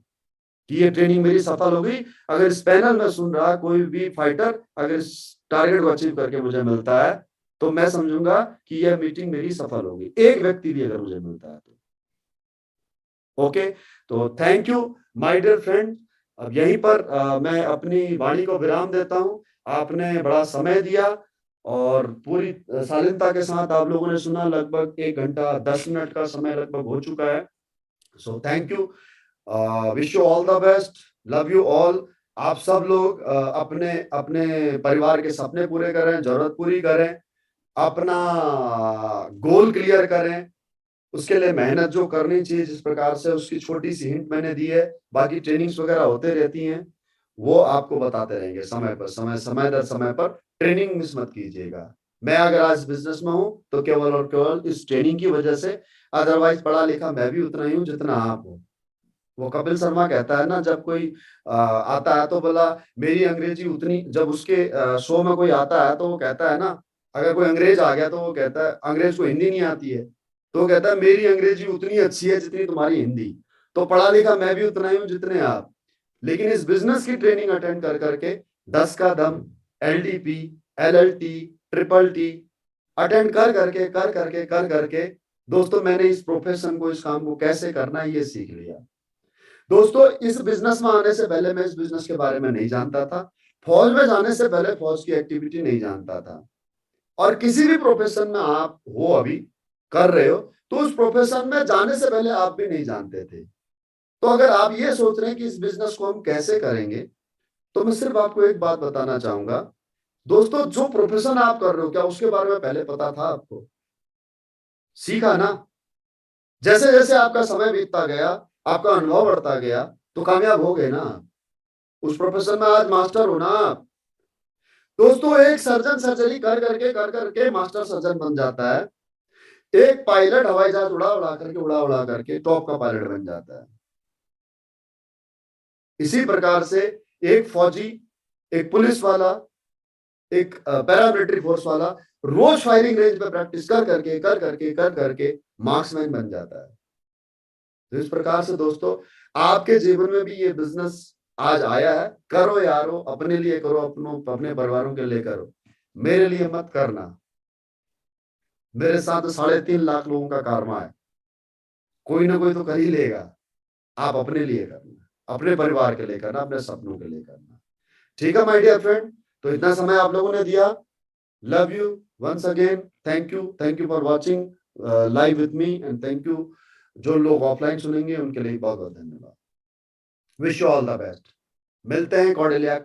कि ये ट्रेनिंग मेरी सफल हो गई। अगर इस पैनल में सुन रहा कोई भी फाइटर अगर इस टारगेट को अचीव करके मुझे मिलता है तो मैं समझूंगा कि यह मीटिंग मेरी सफल होगी। एक व्यक्ति भी अगर मुझे मिलता है तो ओके। तो thank you my dear friend. अब यहीं पर मैं अपनी वाणी को विराम देता हूं। आपने बड़ा समय दिया और पूरी शालीनता के साथ आप लोगों ने सुना। लगभग 1 घंटा 10 मिनट का समय लगभग हो चुका है। So thank you. Wish you all the best. Love you all. आप सब लोग अपने अपने परिवार के सपने पूरे करें, जरूरत पूरी करें, अपना गोल क्लियर करें। उसके लिए मेहनत जो करनी चाहिए जिस प्रकार से, उसकी छोटी सी हिंट मैंने दी है। बाकी ट्रेनिंग्स वगैरह होते रहती हैं, वो आपको बताते रहेंगे समय पर समय दर समय पर। ट्रेनिंग मिस मत कीजिएगा। मैं अगर आज बिजनेस में हूं तो केवल और केवल इस ट्रेनिंग की वजह से। अदरवाइज पढ़ा लिखा मैं भी उतना ही हूं जितना आप हो। वो कपिल शर्मा कहता है ना, जब कोई आता है तो बोला मेरी अंग्रेजी उतनी, जब उसके शो में कोई आता है तो वो कहता है ना, अगर कोई अंग्रेज आ गया तो वो कहता है, अंग्रेज को हिंदी नहीं आती है तो वो कहता है मेरी अंग्रेजी उतनी अच्छी है जितनी तुम्हारी हिंदी। तो पढ़ा लिखा मैं भी उतना ही हूं जितने आप। लेकिन इस बिजनेस की ट्रेनिंग अटेंड कर करके 10 का दम, LDP, LLT, triple T attend कर करके दोस्तों मैंने इस प्रोफेशन को, इस काम को कैसे करना है ये सीख लिया। दोस्तों इस बिजनेस में आने से पहले मैं इस बिजनेस के बारे में नहीं जानता था। फौज में जाने से पहले फौज की एक्टिविटी नहीं जानता था। और किसी भी प्रोफेशन में आप हो, अभी कर रहे हो, तो उस प्रोफेशन में जाने से पहले आप भी नहीं जानते थे। तो अगर आप ये सोच रहे हैं कि इस बिजनेस को हम कैसे करेंगे, तो मैं सिर्फ आपको एक बात बताना चाहूंगा। दोस्तों जो प्रोफेशन आप कर रहे हो, क्या उसके बारे में पहले पता था आपको? सीखा ना? जैसे जैसे आपका समय बीतता गया, आपका अनुभव बढ़ता गया, तो कामयाब हो गए ना। उस प्रोफेशन में आज मास्टर हो ना आप। दोस्तों एक सर्जन सर्जरी कर करके मास्टर सर्जन बन जाता है। एक पायलट हवाई जहाज उड़ा उड़ा करके टॉप का पायलट बन जाता है। इसी प्रकार से एक फौजी, एक पुलिस वाला, एक पैरामिलिट्री फोर्स वाला रोज फायरिंग रेंज पे प्रैक्टिस कर करके मार्क्समैन बन जाता है। तो इस प्रकार से दोस्तों आपके जीवन में भी ये बिजनेस आज आया है। करो यारो, अपने लिए करो, अपने परिवारों के लिए करो। मेरे लिए मत करना। मेरे साथ 3.5 लाख लोगों का कारमा है, कोई ना कोई तो कर ही लेगा। आप अपने लिए करना, अपने परिवार के लिए करना, अपने सपनों के लिए करना। ठीक है माय डियर फ्रेंड। तो इतना समय आप लोगों ने दिया। Love you once again. Thank you for watching live with me and thank you. जो लोग ऑफलाइन सुनेंगे उनके लिए बहुत बहुत धन्यवाद। Wish you all the best. मिलते हैं कॉर्डेलिया